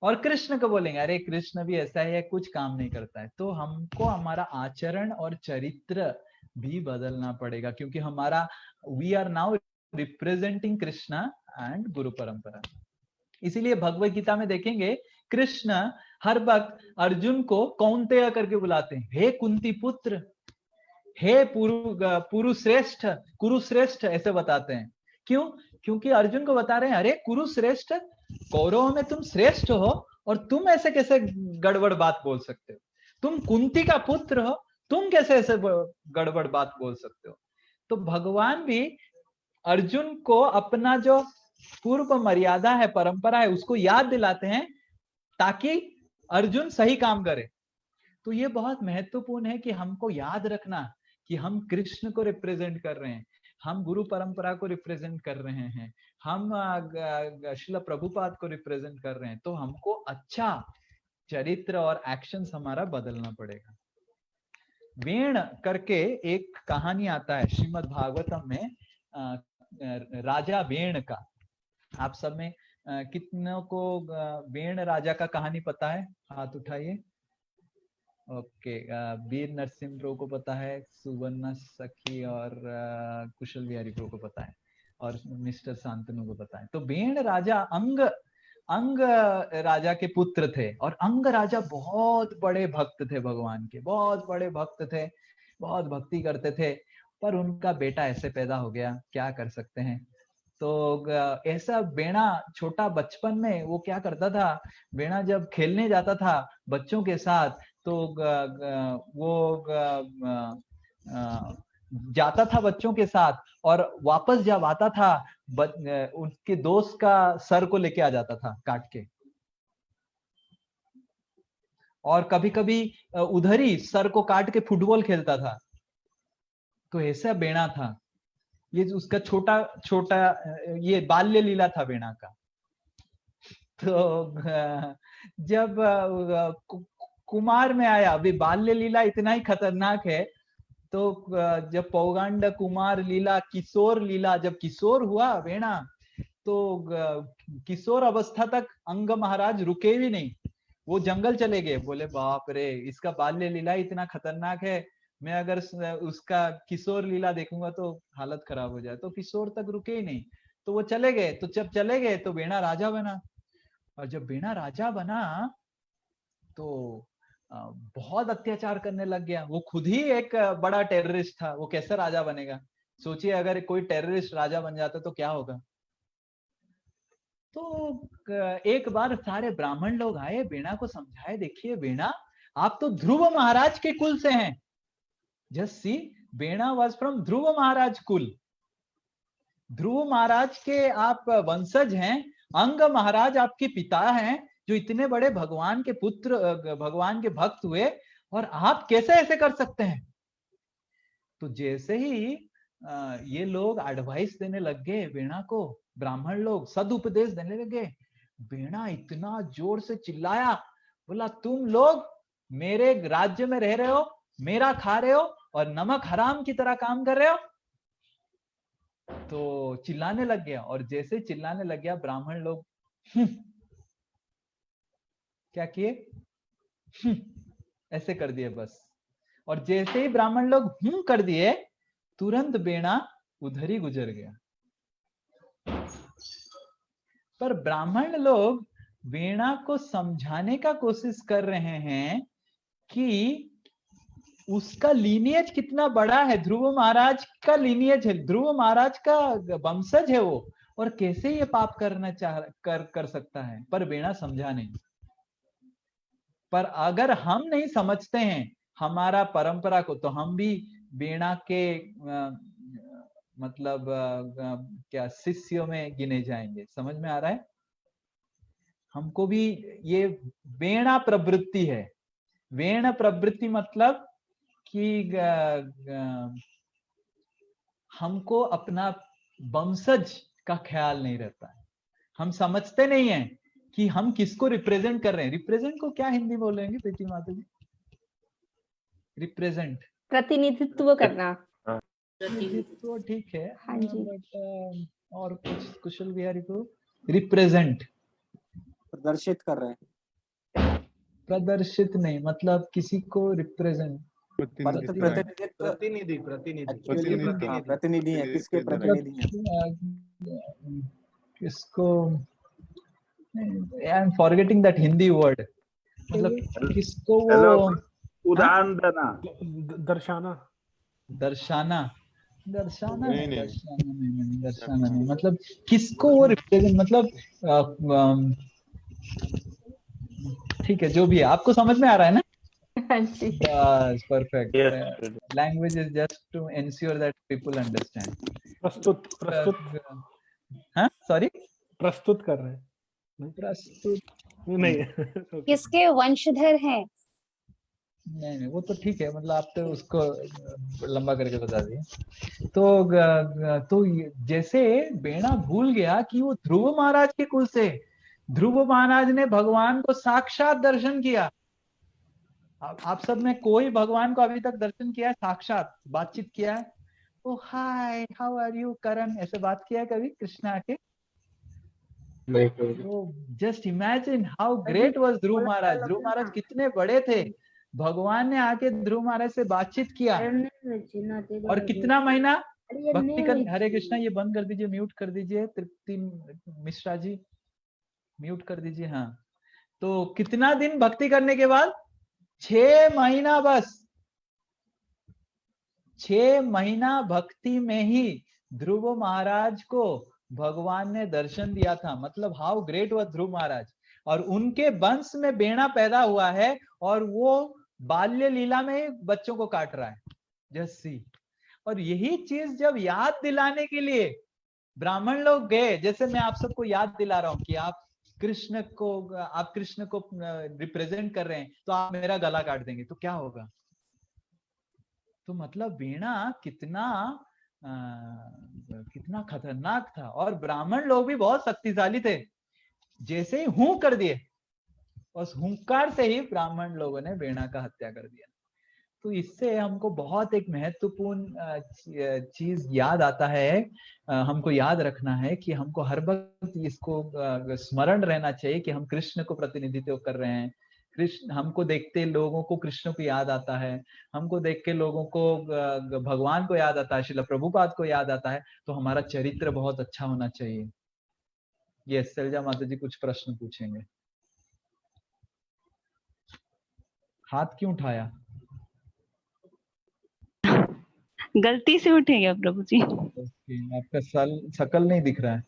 B: और कृष्ण को बोलेंगे अरे कृष्ण भी ऐसा है, कुछ काम नहीं करता है। तो हमको हमारा आचरण और चरित्र भी बदलना पड़ेगा, क्योंकि हमारा we are now representing Krishna and guru parampara. इसीलिए भगवत गीता में देखेंगे कृष्ण हर वक्त अर्जुन को कौन्तेय करके बुलाते हैं, हे कुंती पुत्र, हे कुरुश्रेष्ठ, कुरुश्रेष्ठ ऐसे बताते हैं। क्यों? क्योंकि अर्जुन को बता रहे हैं, अरे कुरुश्रेष्ठ, कौरवों में तुम श्रेष्ठ हो, और तुम ऐसे कैसे गड़बड़ बात बोल सकते हो? तुम कुंती का पुत्र हो, तुम कैसे ऐसे गड़बड़ बात बोल सकते हो? तो भगवान भी अर्जुन को अपना जो पूर्व मर्यादा है, परंपरा है, उसको याद दिलाते हैं, ताकि अर्जुन सही काम करे। तो ये बहुत महत्वपूर्ण है कि हमको याद रखना कि हम कृष्ण को रिप्रेजेंट कर रहे हैं, हम गुरु परंपरा को रिप्रेजेंट कर रहे हैं, हम श्रील प्रभुपाद को रिप्रेजेंट कर रहे हैं, तो हमको अच्छा चरित्र और एक्शंस हमारा बदलना पड़ेगा। वेण करके एक कहानी आता है श्रीमद् भागवतम में, राजा वेण का। आप सब में कितनों को वेण राजा का कहानी पता है? हाथ उठाइए। ओके, वीर नरसिंह प्रो को पता है, सुवर्णा सखी और कुशल बिहारी प्रो को पता है, और मिस्टर शांतनु को पता है। तो वेण राजा अंग राजा के पुत्र थे, और अंग राजा बहुत बड़े भक्त थे भगवान के, बहुत बड़े भक्त थे, बहुत भक्ति करते थे, पर उनका बेटा ऐसे पैदा हो गया, क्या कर सकते हैं। तो ऐसा बेणा छोटा बचपन में वो क्या करता था, बेणा जब खेलने जाता था बच्चों के साथ, तो वो जाता था बच्चों के साथ, और वापस जब आता था उसके दोस्त का सर को लेके आ जाता था काट के, और कभी कभी उधर ही सर को काट के फुटबॉल खेलता था। तो ऐसा बेणा था, ये उसका छोटा छोटा ये बाल्य लीला था बेणा का। तो जब कुमार में आया, अभी बाल्य लीला इतना ही खतरनाक है, तो जब पौगंड कुमार लीला, किशोर लीला, जब किशोर हुआ बेणा, तो किशोर अवस्था तक अंग महाराज रुके भी नहीं, वो जंगल चले गए। बोले बाप रे, इसका बाल्य लीला इतना खतरनाक है, मैं अगर उसका किशोर लीला देखूंगा तो हालत खराब हो जाए। तो किशोर तक रुके ही नहीं, तो वो चले गए। तो जब चले गए तो बेणा राजा बना, और जब बेणा राजा बना तो बहुत अत्याचार करने लग गया। वो खुद ही एक बड़ा टेररिस्ट था, वो कैसे राजा बनेगा? सोचिए अगर कोई टेररिस्ट राजा बन जाता तो क्या होगा। तो एक बार सारे ब्राह्मण लोग आए, बेणा को समझाए, देखिए बेणा, आप तो ध्रुव महाराज के कुल से हैं। जस्ट सी, बेणा वाज फ्रॉम ध्रुव महाराज कुल, ध्रुव महाराज के आप वंशज हैं, अंग महाराज आपके पिता हैं, जो इतने बड़े भगवान के पुत्र, भगवान के भक्त हुए, और आप कैसे ऐसे कर सकते हैं। तो जैसे ही ये लोग एडवाइस देने लग गए बेणा को, ब्राह्मण लोग सदुपदेश देने लगे, बेणा इतना जोर से चिल्लाया, बोला तुम लोग मेरे राज्य में रह रहे हो, मेरा खा रहे हो, और नमक हराम की तरह काम कर रहे हो। तो चिल्लाने लग गया, और जैसे चिल्लाने लग गया, ब्राह्मण लोग क्या किए, ऐसे कर दिए बस। और जैसे ही ब्राह्मण लोग कर दिए, तुरंत बेणा उधर ही गुजर गया। पर ब्राह्मण लोग बेणा को समझाने का कोशिश कर रहे हैं कि उसका लीनियज कितना बड़ा है, ध्रुव महाराज का लीनियज है, ध्रुव महाराज का वंशज है वो, और कैसे ये पाप करना कर सकता है। पर बेणा समझा नहीं। पर अगर हम नहीं समझते हैं हमारा परंपरा को, तो हम भी बेणा के मतलब क्या शिष्यों में गिने जाएंगे। समझ में आ रहा है? हमको भी ये वेणा प्रवृत्ति है। वेण प्रवृत्ति मतलब कि हमको अपना वंशज का ख्याल नहीं रहता है, हम समझते नहीं है कि हम किसको रिप्रेजेंट कर रहे हैं। रिप्रेजेंट को क्या हिंदी बोलेंगे प्रीति माता जी? रिप्रेजेंट,
I: प्रतिनिधित्व करना।
B: प्रतिनिधित्व, ठीक है।
I: हाँ जी।
B: बट और कुछ कुशल बिहारी को रिप्रेजेंट,
L: प्रदर्शित कर रहे हैं।
B: प्रदर्शित नहीं, मतलब किसी को रिप्रेजेंट,
N: प्रतिनिधि
L: है, किसके प्रतिनिधि हैं?
B: किसको, I am forgetting that Hindi word, मतलब किसको वो
N: उदाहरण देना,
E: दर्शाना,
B: दर्शाना, दर्शाना नहीं, दर्शाना नहीं, मतलब किसको वो रिप्रेजेंट, मतलब ठीक है, जो भी है, आपको समझ में आ रहा है ना? Yes, perfect. Language is just to ensure that people understand.
E: प्रस्तुत
B: हाँ, sorry,
E: प्रस्तुत कर रहे हैं,
B: प्रस्तुत
E: नहीं
F: किसके वंशधर हैं?
B: नहीं वो तो ठीक है, मतलब आप तो उसको लंबा करके बता दिए। तो जैसे बेणा भूल गया कि वो ध्रुव महाराज के कुल से, ध्रुव महाराज ने भगवान को साक्षात दर्शन किया। आप सब में कोई भगवान को अभी तक दर्शन किया है, साक्षात बातचीत किया है? Oh hi how are you Karan, ऐसे बात किया है कभी कृष्ण आके? Just imagine how great was Dhruv Maharaj. Dhruv Maharaj कितने बड़े थे, भगवान ने आके ध्रुव महाराज से बातचीत किया। और कितना महीना भक्ति कर, हरे कृष्णा ये बंद कर दीजिए, म्यूट कर दीजिए, तृप्ति मिश्रा जी म्यूट कर दीजिए। हाँ, तो कितना दिन भक्ति करने के बाद? 6 महीना, बस 6 महीना भक्ति में ही ध्रुव महाराज को भगवान ने दर्शन दिया था। मतलब हाउ ग्रेट was ध्रुव महाराज। और उनके वंश में बेणा पैदा हुआ है और वो बाल्य लीला में बच्चों को काट रहा है, जस्ट सी। और यही चीज जब याद दिलाने के लिए ब्राह्मण लोग गए, जैसे मैं आप सबको याद दिला रहा हूं कि आप कृष्ण को रिप्रेजेंट कर रहे हैं, तो आप मेरा गला काट देंगे तो क्या होगा? तो मतलब वीणा कितना खतरनाक था। और ब्राह्मण लोग भी बहुत शक्तिशाली थे, जैसे ही हूं कर दिए, उस हुंकार से ही ब्राह्मण लोगों ने वीणा का हत्या कर दिया। तो इससे हमको बहुत एक महत्वपूर्ण चीज याद आता है, हमको याद रखना है कि हमको हर वक्त इसको स्मरण रहना चाहिए कि हम कृष्ण को प्रतिनिधित्व कर रहे हैं। कृष्ण, हमको देखते लोगों को कृष्ण को याद आता है, हमको देख के लोगों को भगवान को याद आता है, श्रील प्रभुपाद को याद आता है। तो हमारा चरित्र बहुत अच्छा होना चाहिए। ये सैलजा माता जी कुछ प्रश्न पूछेंगे। हाथ क्यों उठाया?
K: गलती से उठे गया प्रभु जी।
B: आपका शकल नहीं दिख रहा है।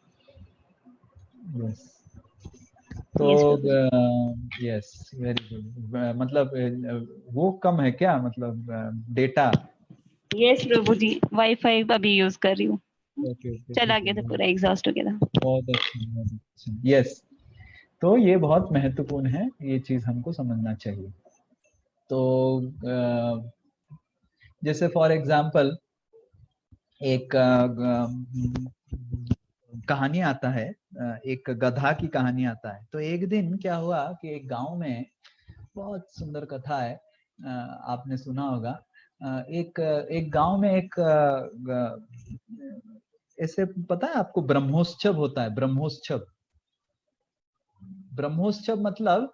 B: यस, तो यस वेरी गुड। मतलब वो कम है क्या, मतलब डेटा?
K: यस प्रभु जी, वाईफाई अभी यूज कर रही हूँ।
B: ओके,
K: चला गया था, पूरा एग्जॉस्ट हो गया था।
B: बहुत अच्छा। यस, तो ये बहुत महत्वपूर्ण है, ये चीज हमको समझना चाहिए। तो जैसे फॉर एग्जाम्पल एक कहानी आता है, एक गधा की कहानी आता है। तो एक दिन क्या हुआ कि एक गांव में, बहुत सुंदर कथा है, आपने सुना होगा। एक गांव में एक ऐसे, पता है आपको ब्रह्मोत्सव होता है? ब्रह्मोत्सव मतलब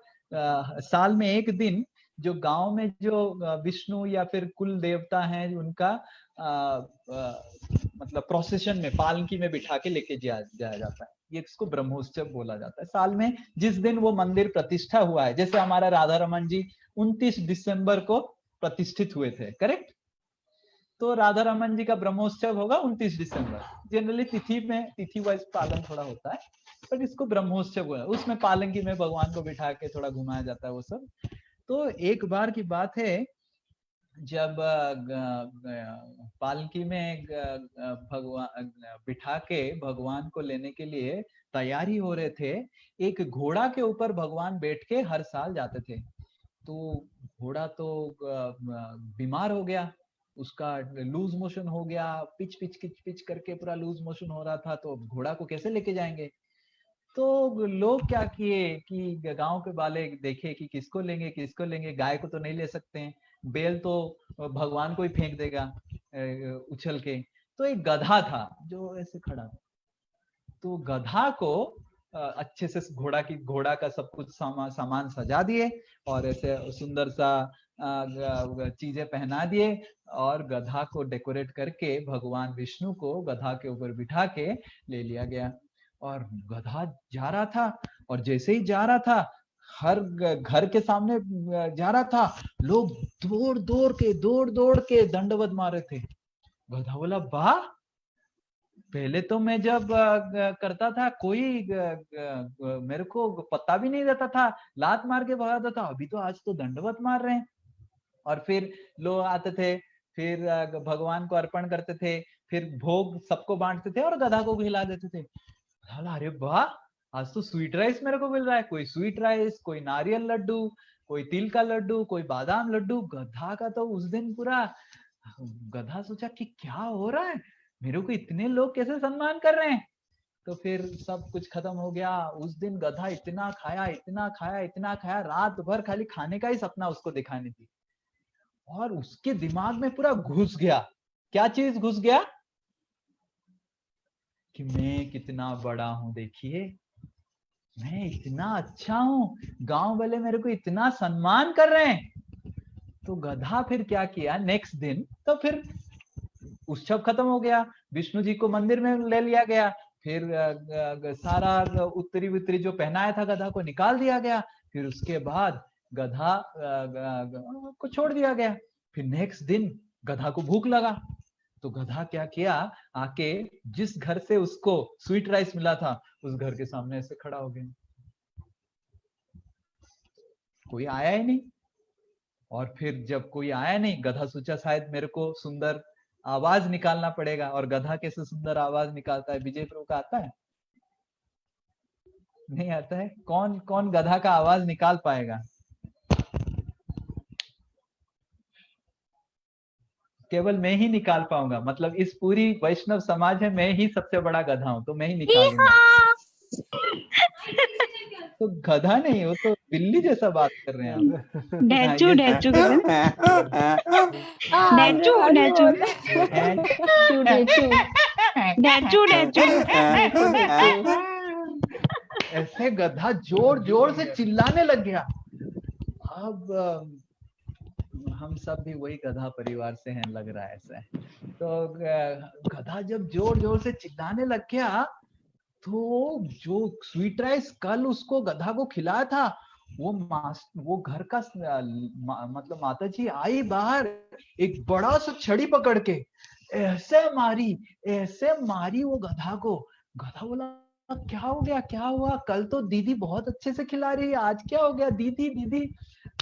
B: साल में एक दिन जो गांव में जो विष्णु या फिर कुल देवता हैं उनका मतलब प्रोसेशन में, पालकी में बिठा के लेके जाया जाता है। ये इसको ब्रह्मोत्सव बोला जाता है। साल में जिस दिन वो मंदिर प्रतिष्ठा हुआ है, जैसे हमारा राधा रमन जी 29 दिसंबर को प्रतिष्ठित हुए थे, करेक्ट? तो राधा रमन जी का ब्रह्मोत्सव होगा 29 दिसंबर। जनरली तिथि वाइज पालन थोड़ा होता है, पर इसको ब्रह्मोत्सव हुआ है। उसमें पालकी में भगवान को बिठा के थोड़ा घुमाया जाता है वो सब। तो एक बार की बात है, जब पालकी में भगवान बिठा के भगवान को लेने के लिए तैयारी हो रहे थे, एक घोड़ा के ऊपर भगवान बैठ के हर साल जाते थे। तो घोड़ा तो बीमार हो गया, उसका लूज मोशन हो गया, पिच पिच किच पिच करके पूरा लूज मोशन हो रहा था। तो घोड़ा को कैसे लेके जाएंगे? तो लोग क्या किए कि गांव के वाले देखे कि किसको लेंगे, गाय को तो नहीं ले सकते हैं, बैल तो भगवान को ही फेंक देगा उछल के। तो एक गधा था जो ऐसे खड़ा था। तो गधा को अच्छे से घोड़ा का सब कुछ सामान सजा दिए और ऐसे सुंदर सा चीजें पहना दिए और गधा को डेकोरेट करके भगवान विष्णु को गधा के ऊपर बिठा के ले लिया गया। और गधा जा रहा था, और जैसे ही जा रहा था, हर घर के सामने जा रहा था, लोग दौड़ दौड़ के दंडवत मार रहे थे। गधा बोला, वाह, पहले तो मैं जब करता था कोई मेरे को पता भी नहीं रहता था, लात मार के भगाता था, अभी तो आज तो दंडवत मार रहे हैं। और फिर लोग आते थे, फिर भगवान को अर्पण करते थे, फिर भोग सबको बांटते थे और गधा को खिला देते थे। अरे वाह, आज तो स्वीट राइस मेरे को मिल रहा है, कोई स्वीट राइस, कोई नारियल लड्डू, कोई तिल का लड्डू, कोई बादाम लड्डू। गधा का तो उस दिन पूरा, गधा सोचा कि क्या हो रहा है, मेरे को इतने लोग कैसे सम्मान कर रहे हैं। तो फिर सब कुछ खत्म हो गया। उस दिन गधा इतना खाया, इतना खाया, इतना खाया, रात भर खाली खाने का ही सपना उसको दिखाने थी। और उसके दिमाग में पूरा घुस गया, क्या चीज घुस गया, कि मैं कितना बड़ा हूं, देखिए मैं इतना अच्छा हूं, गांव वाले मेरे को इतना सम्मान कर रहे हैं। तो गधा फिर क्या किया, नेक्स्ट दिन तो फिर उत्सव खत्म हो गया, विष्णु जी को मंदिर में ले लिया गया, फिर सारा उत्तरी जो पहनाया था गधा को निकाल दिया गया, फिर उसके बाद गधा को छोड़ दिया गया। फिर नेक्स्ट दिन गधा को भूख लगा, तो गधा क्या किया, आके जिस घर से उसको स्वीट राइस मिला था उस घर के सामने ऐसे खड़ा हो गया, कोई आया ही नहीं। और फिर जब कोई आया नहीं, गधा सोचा शायद मेरे को सुंदर आवाज निकालना पड़ेगा। और गधा कैसे सुंदर आवाज निकालता है, विजय प्रभु का आता है? नहीं आता है? कौन कौन गधा का आवाज निकाल पाएगा? केवल मैं ही निकाल पाऊंगा, मतलब इस पूरी वैष्णव समाज में मैं ही सबसे बड़ा गधा हूं, तो मैं ही निकालूंगा। तो गधा नहीं, वो तो बिल्ली जैसा बात कर रहे हैं आप।
K: डैचू डैचू डैचू डैचू डैचू डैचू
B: ऐसे गधा जोर जोर से चिल्लाने लग गया। अब हम सब भी वही गधा परिवार से हैं, लग रहा है ऐसा। तो गधा जब जोर जोर से चिल्लाने लग गया, तो जो स्वीट राइस कल उसको गधा को खिलाया था, वो घर का मतलब माता जी आई बाहर, एक बड़ा सा छड़ी पकड़ के ऐसे मारी वो गधा को। गधा बोला क्या हो गया, क्या हुआ, कल तो दीदी बहुत अच्छे से खिला रही है, आज क्या हो गया दीदी दीदी।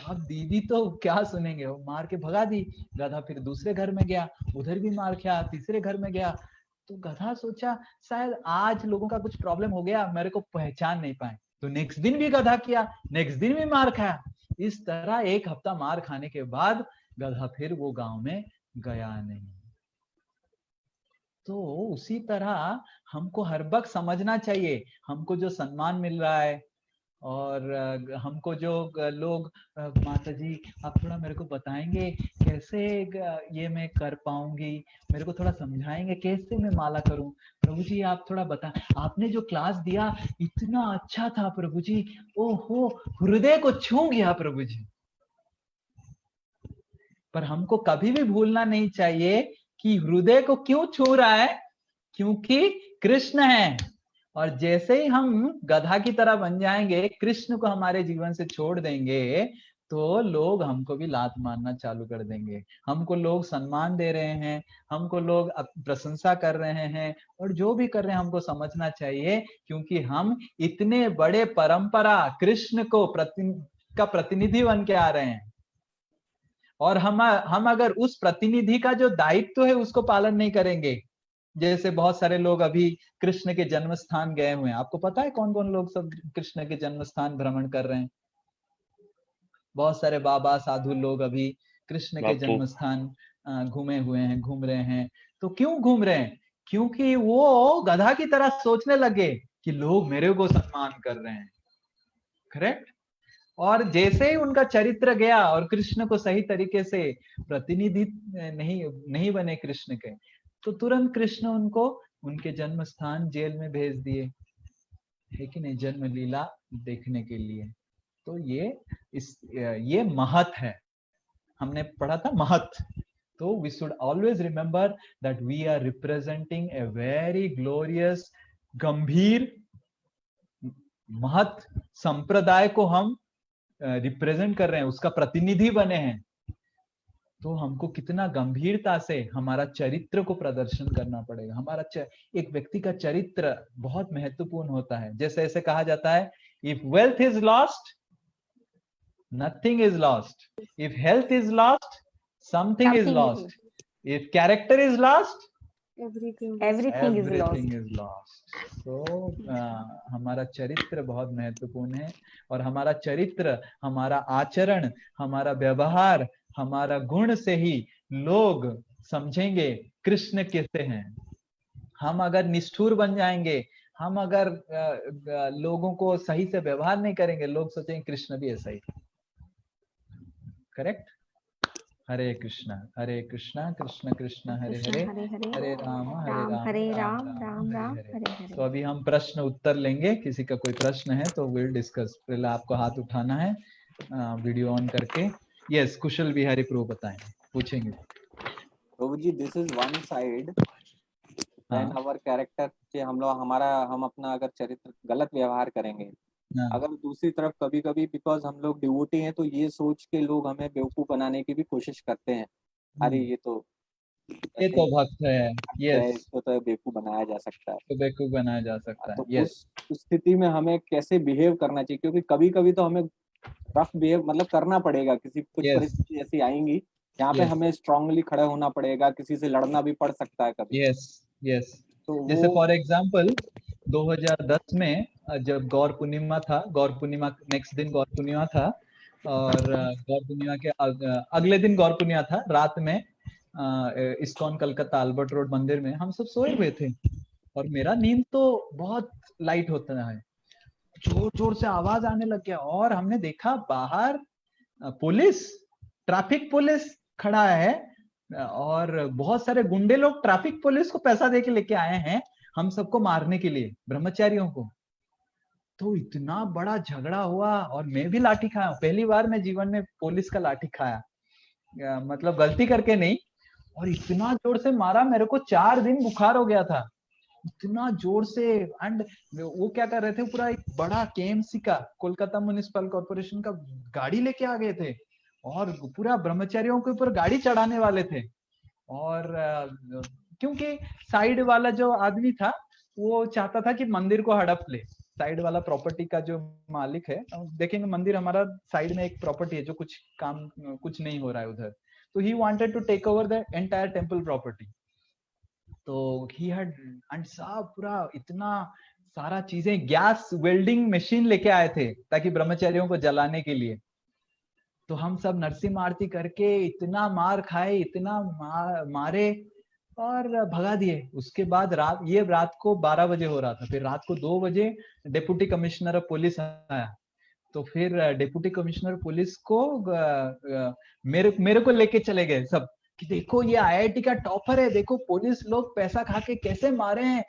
B: अब दीदी तो क्या सुनेंगे, वो मार के भगा दी। गधा फिर दूसरे घर में गया, उधर भी मार खाया, तीसरे घर में गया। तो गधा सोचा शायद आज लोगों का कुछ प्रॉब्लम हो गया, मेरे को पहचान नहीं पाए। तो नेक्स्ट दिन भी गधा किया, नेक्स्ट दिन भी मार खाया। इस तरह एक हफ्ता मार खाने के बाद गधा फिर वो गांव में गया नहीं। तो उसी तरह हमको हर वक्त समझना चाहिए, हमको जो सम्मान मिल रहा है और हमको जो लोग, माता जी आप थोड़ा मेरे को बताएंगे कैसे ये मैं कर पाऊंगी, मेरे को थोड़ा समझाएंगे कैसे मैं माला करूं। प्रभु जी आप थोड़ा बता, आपने जो क्लास दिया इतना अच्छा था प्रभु जी, ओहो हृदय को छू गया प्रभु जी। पर हमको कभी भी भूलना नहीं चाहिए कि हृदय को क्यों छू रहा है, क्योंकि कृष्ण है। और जैसे ही हम गधा की तरह बन जाएंगे, कृष्ण को हमारे जीवन से छोड़ देंगे, तो लोग हमको भी लात मारना चालू कर देंगे। हमको लोग सम्मान दे रहे हैं, हमको लोग प्रशंसा कर रहे हैं, और जो भी कर रहे हैं हमको समझना चाहिए, क्योंकि हम इतने बड़े परंपरा कृष्ण को का प्रतिनिधि बन के आ रहे हैं। और हम अगर उस प्रतिनिधि का जो दायित्व है उसको पालन नहीं करेंगे, जैसे बहुत सारे लोग अभी कृष्ण के जन्म स्थान गए हुए हैं, आपको पता है कौन कौन लोग सब कृष्ण के जन्म स्थान भ्रमण कर रहे हैं? बहुत सारे बाबा साधु लोग अभी कृष्ण के जन्म स्थान घूमे हुए हैं, घूम रहे हैं। तो क्यों घूम रहे हैं? क्योंकि वो गधा की तरह सोचने लगे कि लोग मेरे को सम्मान कर रहे हैं। करेक्ट? और जैसे ही उनका चरित्र गया और कृष्ण को सही तरीके से प्रतिनिधि नहीं बने कृष्ण के, तो तुरंत कृष्ण उनको उनके जन्म स्थान जेल में भेज दिए, है कि नहीं, जन्म लीला देखने के लिए। तो ये महत है, हमने पढ़ा था महत। तो we should always remember that we are representing a very glorious, गंभीर महत संप्रदाय को हम रिप्रेजेंट कर रहे हैं, उसका प्रतिनिधि बने हैं। तो हमको कितना गंभीरता से हमारा चरित्र को प्रदर्शन करना पड़ेगा। हमारा एक व्यक्ति का चरित्र बहुत महत्वपूर्ण होता है। जैसे ऐसे कहा जाता है, if wealth is lost nothing is lost, if health is lost something is lost, if character is lost
I: Everything is
B: lost. So हमारा चरित्र बहुत महत्वपूर्ण है, और हमारा चरित्र, हमारा आचरण, हमारा व्यवहार, हमारा गुण से ही लोग समझेंगे कृष्ण कैसे हैं। हम अगर निष्ठुर बन जाएंगे, हम अगर लोगों को सही से व्यवहार नहीं करेंगे, लोग सोचेंगे कृष्ण भी ऐसा ही। करेक्ट? हरे कृष्णा कृष्ण कृष्ण हरे हरे, हरे राम राम हरे। तो अभी हम प्रश्न उत्तर लेंगे। किसी का कोई प्रश्न है तो विल डिस्कस। पहले आपको हाथ उठाना है वीडियो ऑन करके। यस, कुशल बिहारी प्रभु बताएंगे, पूछेंगे।
L: प्रभु जी, this is one side when our character, कि हम अपना अगर चरित्र गलत व्यवहार करेंगे, अगर दूसरी तरफ कभी कभी बिकॉज हम लोग डिवोटी हैं तो ये सोच के लोग हमें बेवकूफ बनाने की भी कोशिश करते हैं। अरे ये तो
B: भक्त है, यस,
L: इसको तो बेवकूफ बनाया जा सकता है,
B: तो बेवकूफ बनाया जा सकता है।
L: तो उस स्थिति में हमें कैसे बिहेव करना चाहिए, क्योंकि कभी कभी तो हमें रफ बिहेव मतलब करना पड़ेगा। कुछ परिस्थिति ऐसी आएंगी जहाँ पे हमें स्ट्रांगली खड़े होना पड़ेगा, किसी से लड़ना भी पड़ सकता है कभी।
B: यस। तो जैसे फॉर एग्जाम्पल 2010 में जब गौर पूर्णिमा था, गौर पूर्णिमा नेक्स्ट दिन गौर पूर्णिमा था, और गौर पूर्णिमा के अगले दिन गौर पूर्णिमा था, रात में इस्कॉन कलकत्ता अल्बर्ट रोड मंदिर में हम सब सोए हुए थे, और मेरा नींद तो बहुत लाइट होता है, जोर जोर से आवाज आने लग गया, और हमने देखा बाहर पुलिस, ट्रैफिक पुलिस खड़ा है, और बहुत सारे गुंडे लोग ट्रैफिक पुलिस को पैसा देके लेके आए हैं हम सबको मारने के लिए, ब्रह्मचारियों को। तो इतना बड़ा झगड़ा हुआ, और मैं भी लाठी खाया। पहली बार मैं जीवन में पुलिस का लाठी खाया, मतलब गलती करके नहीं, और इतना जोर से मारा, मेरे को 4 दिन बुखार हो गया था, इतना जोर से। एंड वो क्या कर रहे थे, पूरा एक बड़ा केएमसी का, कोलकाता म्युनिसिपल कॉर्पोरेशन का गाड़ी लेके आ गए थे, और पूरा ब्रह्मचारियों के ऊपर गाड़ी चढ़ाने वाले थे। और क्योंकि साइड वाला जो आदमी था वो चाहता था कि मंदिर को हड़प ले, साइड वाला प्रॉपर्टी का जो मालिक है, देखेंगे मंदिर हमारा साइड में एक प्रॉपर्टी है जो कुछ नहीं हो रहा है उधर, तो he wanted to take over the entire temple property. तो ही हैड, एंड सब पूरा इतना सारा चीजें, गैस वेल्डिंग मशीन लेके आए थे ताकि ब्रह्मचारियों को जलाने के लिए। तो हम सब नरसिंह आरती करके इतना मार खाए, इतना मारे और भगा दिए। उसके बाद रात को 12 बजे हो रहा था, फिर रात को 2 बजे डिप्टी कमिश्नर ऑफ पुलिस आया। तो फिर डिप्टी कमिश्नर पुलिस को मेरे को लेके चले गए सब, कि देखो ये आईआईटी का टॉपर है, देखो पुलिस लोग पैसा खा के कैसे मारे हैं।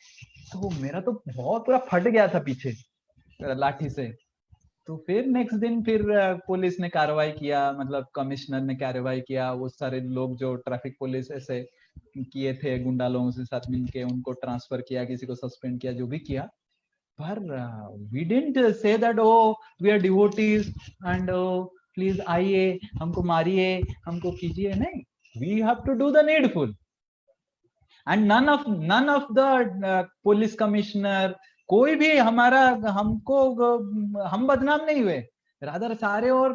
B: तो मेरा तो बहुत पूरा फट गया था पीछे लाठी से। तो फिर नेक्स्ट दिन फिर पुलिस ने कार्रवाई किया, मतलब कमिश्नर ने कार्रवाई किया, वो सारे लोग जो ट्रैफिक पुलिस ऐसे किए थे गुंडा लोगों से साथ मिलके, उनको ट्रांसफर किया, किसी को सस्पेंड किया, जो भी किया। पर we didn't say that oh we are devotees and please आइए हमको मारिए, हमको कीजिए, नहीं, we have to do the needful. And none of the police commissioner, कोई भी हम बदनाम नहीं हुए, रादर सारे। और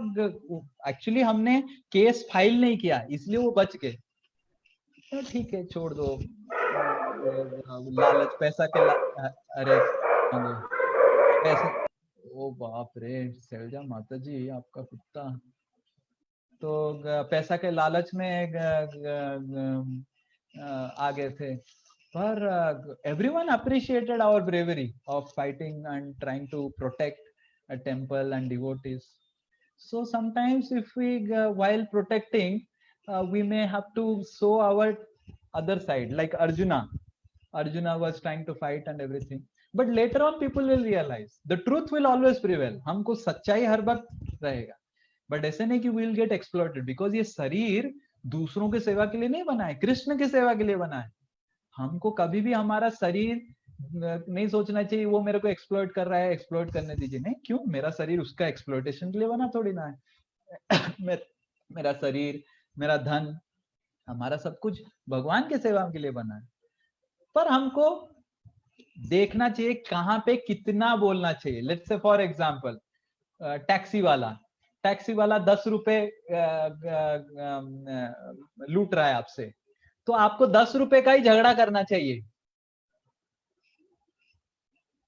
B: एक्चुअली हमने केस फाइल नहीं किया, इसलिए वो बच गए। तो ठीक है, छोड़ दो, लालच पैसा के अरे पैसे, ओ बाप रे, शैलजा माता जी आपका कुत्ता। तो पैसा के लालच में आ गए थे। पर everyone appreciated our bravery of fighting and trying to protect a temple and devotees. So sometimes if we while protecting we may have to show our other side, like Arjuna was trying to fight and everything, but later on people will realize the truth will always prevail. हमको सच्चाई हर वक्त रहेगा, but ऐसे नहीं कि we will get exploited, because ये शरीर दूसरों की सेवा के लिए नहीं बना है, कृष्ण की सेवा के लिए बना है। हमको कभी भी हमारा शरीर नहीं सोचना चाहिए वो मेरे को एक्सप्लॉइट कर रहा है, एक्सप्लॉइट करने दीजिए, नहीं, क्यों, मेरा शरीर उसका एक्सप्लॉइटेशन के लिए बना थोड़ी ना है। मेरा शरीर, मेरा धन, हमारा सब कुछ भगवान के सेवा के लिए बना है। पर हमको देखना चाहिए कहाँ पे कितना बोलना चाहिए। Let's say for example taxi वाला 10 रुपए लूट रहा है आपसे, तो आपको 10 रुपए का ही झगड़ा करना चाहिए।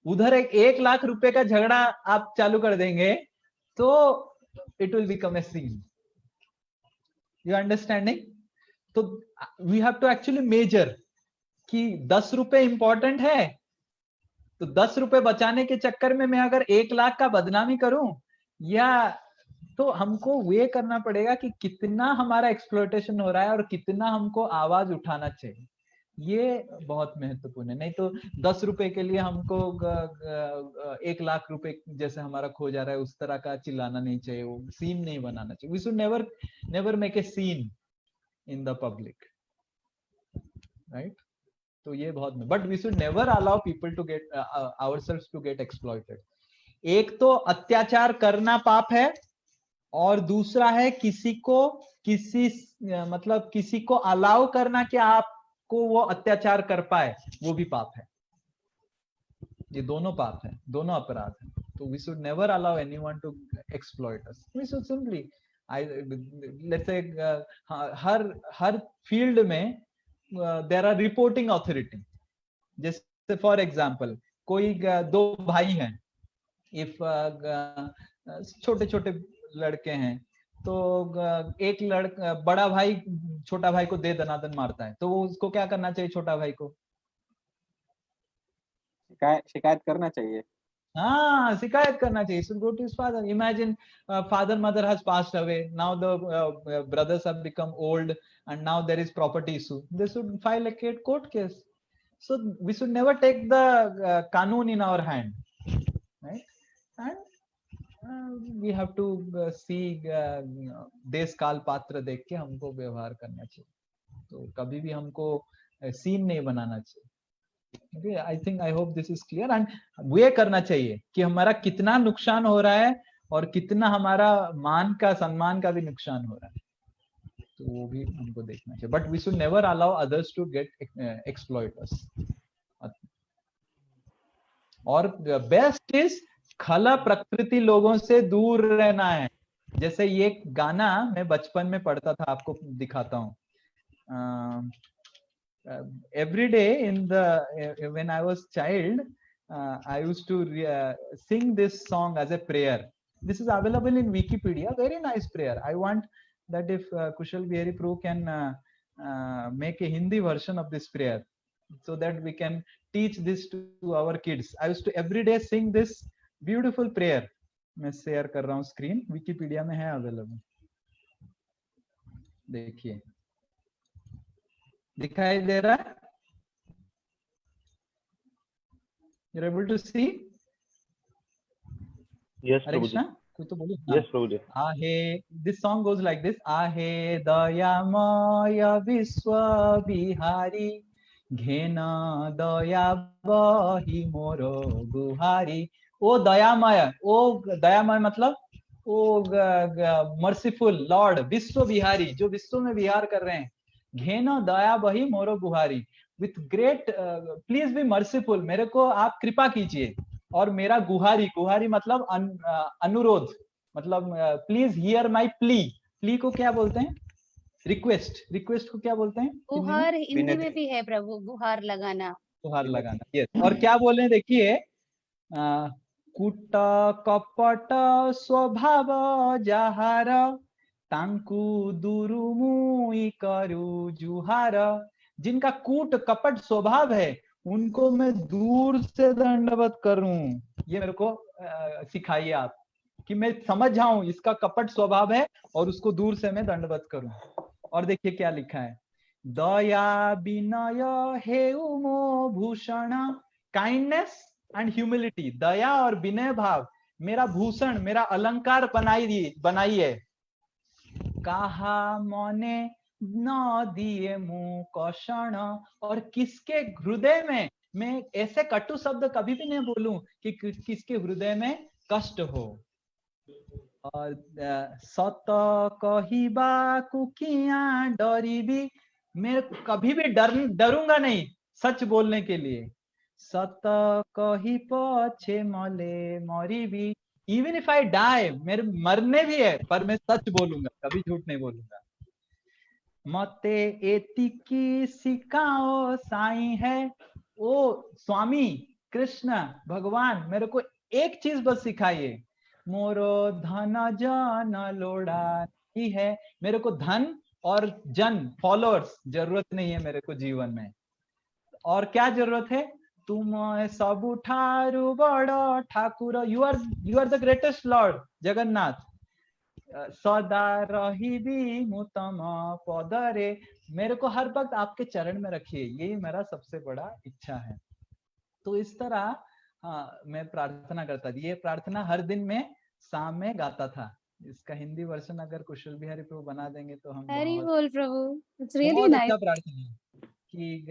B: उधर 1 लाख रुपए का झगड़ा आप चालू कर देंगे तो it will become a scene. You understanding? तो we have to actually measure कि 10 रुपए इंपॉर्टेंट है, तो 10 रुपए बचाने के चक्कर में मैं अगर 1 लाख का बदनामी करूं, या तो हमको वे करना पड़ेगा कि कितना हमारा एक्सप्लॉयटेशन हो रहा है और कितना हमको आवाज उठाना चाहिए। ये बहुत महत्वपूर्ण है। नहीं तो 10 रुपए के लिए हमको 1 लाख रुपए जैसे हमारा खो जा रहा है उस तरह का चिल्लाना नहीं चाहिए, वो सीन नहीं बनाना चाहिए। We should never make a scene in the public, right? तो ये बहुत, but we should never allow people to get ourselves to get exploited. एक तो अत्याचार करना पाप है, और दूसरा है किसी को अलाउ करना कि आपको वो अत्याचार कर पाए, वो भी पाप है। ये दोनों पाप है, दोनों अपराध है। तो we should never allow anyone to exploit us. We should simply let's say हर फील्ड में देयर आर रिपोर्टिंग अथॉरिटी। जैसे फॉर एग्जांपल कोई 2 भाई हैं, इफ छोटे छोटे लड़के हैं, तो एक बड़ा भाई छोटा भाई को दे दनादन मारता है, तो वो उसको क्या करना चाहिए? छोटा भाई को
L: शिकायत करना चाहिए।
B: हाँ, शिकायत करना चाहिए। should go to his father. Imagine father mother has passed away, now the brothers have become old and now there is property issue. They should file a court case. So we should never take the kanun in our hand, right? And we have to see देश काल पात्र देख के हमको व्यवहार करना चाहिए। तो कभी भी हमको सीन नहीं बनाना चाहिए। Okay, I hope this is clear. And वे करना चाहिए कि हमारा कितना नुकसान हो रहा है और कितना हमारा मान का, सम्मान का भी नुकसान हो रहा है, तो वो भी हमको देखना चाहिए। But we should never allow others to get exploit us. और बेस्ट इज खला प्रकृति लोगों से दूर रहना है। जैसे ये गाना मैं बचपन में पढ़ता था, आपको दिखाता हूँ। Every day when I was child, I used to sing this song as a prayer. This is available in Wikipedia. Very nice prayer. I want that if Kushal Bihari Prabhu can make a Hindi version of this prayer, so that we can teach this to our kids. I used to every day sing this beautiful prayer. मैं शेयर कर रहा हूँ स्क्रीन, विकिपीडिया में है अवेलेबल। देखिए, दिखाई दे रहा है? You're able to see?
G: Yes,
B: हरे कृष्णा, कोई तो बोलो। Yes,
G: प्रभु।
B: आहे, this song goes like this. आहे दयामय विश्व बिहारी, घेना दया बही मोरो गुहारी। ओ दयामय मतलब ओ मर्सीफुल लॉर्ड, विश्व बिहारी, जो विश्व में विहार कर रहे हैं। घेना दया बही मोरो गुहारी, with great please be merciful, मेरे को आप कृपा कीजिए। और मेरा गुहारी मतलब अनुरोध, मतलब प्लीज हियर माई प्ली को क्या बोलते हैं? रिक्वेस्ट को क्या बोलते हैं?
F: गुहार हिंदी में भी है प्रभु, गुहार लगाना।
B: यस। और क्या बोले हैं देखिए, कूट कपट स्वभाव जाहार, तांकु दुरु मुई करू जुहार। जिनका कूट कपट स्वभाव है उनको मैं दूर से दंडवत करूं। ये मेरे को सिखाइए आप, कि मैं समझ जाऊं इसका कपट स्वभाव है और उसको दूर से मैं दंडवत करूं। और देखिए क्या लिखा है, दया विनय हेउ मो भूषण, काइंडनेस एंड ह्यूमिलिटी। दया और विनय भाव मेरा भूषण, मेरा अलंकार बनाइए। कहा मने न दिए मुंह कषण, और किसके हृदय में मैं ऐसे कटु शब्द कभी भी नहीं बोलूं कि किसके हृदय में कष्ट हो। और सत कहिबा कुकिया डरी भी, मैं कभी भी डरूंगा नहीं सच बोलने के लिए। सत कही पछे मले मरी भी, इवन इफ आई डाई, मेरे मरने भी है पर मैं सच बोलूंगा, कभी झूठ नहीं बोलूंगा। मते एतिकी सिखाओ साई है। ओ स्वामी कृष्ण भगवान, मेरे को एक चीज बस सिखाइए, मोरो धन जन लोड़ा ही है। मेरे को धन और जन फॉलोअर्स जरूरत नहीं है मेरे को जीवन में। और क्या जरूरत है? तुम सबु ठारू बड़ ठाकुर, you are the greatest lord Jagannath. सदा रही भी मुतम पदरे, मेरे को हर वक्त आपके चरण में रखिए, यही मेरा सबसे बड़ा इच्छा है। तो इस तरह मैं प्रार्थना करता था। ये प्रार्थना हर दिन में शाम में गाता था। इसका हिंदी वर्जन अगर कुशल बिहारी प्रभु बना देंगे तो हम
F: हरि बोल प्रभु, इट्स रियली
B: बहुत
F: नाइस।
B: अच्छा प्रार्थना कि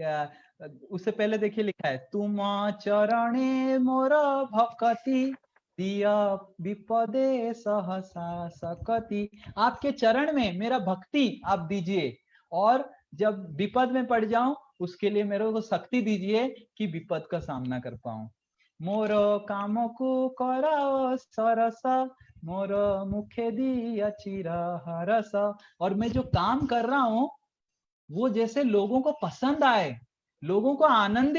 B: उससे पहले देखिए लिखा है, तुम चरणे मोर भक्ति दिया विपदे सहसा सकति। आपके चरण में मेरा भक्ति आप दीजिए, और जब विपद में पड़ जाऊं उसके लिए मेरे को शक्ति दीजिए कि विपद का सामना कर पाऊं। मोर काम को कराओ सरस, मोर मुखे दिया चिर हरस। और मैं जो काम कर रहा हूं वो जैसे लोगों को पसंद आए, लोगों को आनंद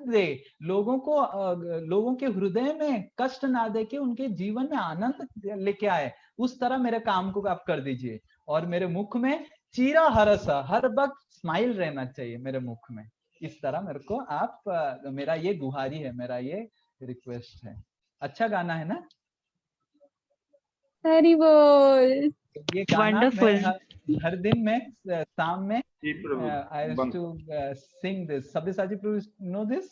B: दे, लोगों के हृदय में कष्ट ना दे के उनके जीवन में आनंद लेके आए, उस तरह मेरे काम को आप कर दीजिए। और मेरे मुख में चीरा हरस, हर वक्त स्माइल रहना चाहिए मेरे मुख में। इस तरह मेरे को आप, मेरा ये गुहारी है, मेरा ये रिक्वेस्ट है। अच्छा गाना है ना?
F: हरि बोल।
B: ये गाना मैं हर दिन में शाम में I used to sing this. Sabyasachi Prabhu, know this?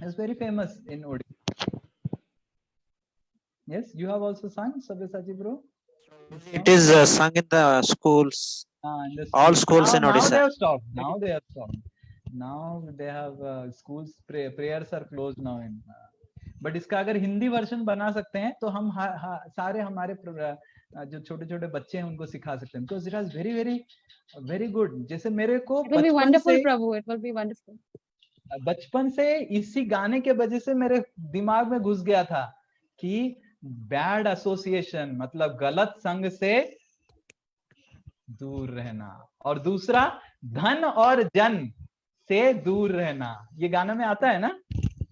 B: It's very famous in Odisha. Yes, you have also sung Sabyasachi Prabhu?
N: It is sung in the schools. All schools in Odisha.
B: Now they have stopped. Now they have stopped. Now they have schools, prayers are closed now in. But इसका अगर हिंदी वर्जन बना सकते हैं तो हम सारे हमारे जो छोटे छोटे बच्चे हैं उनको सिखा सकते हैं, because it is very very very good. जैसे मेरे को बचपन से इसी गाने के वजह से मेरे दिमाग में घुस गया था कि बैड एसोसिएशन मतलब गलत संग से दूर रहना, और दूसरा धन और जन से दूर रहना। ये गाना में आता है ना,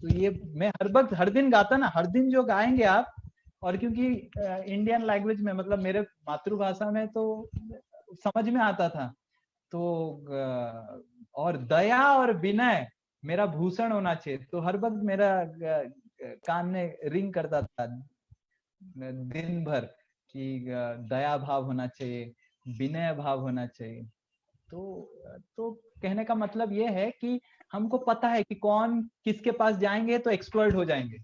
B: तो ये मैं हर वक्त हर दिन गाता ना, हर दिन जो गाएंगे आप। और क्योंकि इंडियन लैंग्वेज में मतलब मेरे मातृभाषा में तो समझ में आता था, तो और दया और विनय मेरा भूषण होना चाहिए, तो हर वक्त मेरा कान में रिंग करता था दिन भर कि दया भाव होना चाहिए, विनय भाव होना चाहिए। तो कहने का मतलब ये है कि हमको पता है कि कौन किसके पास जाएंगे तो एक्सप्लॉइट हो जाएंगे,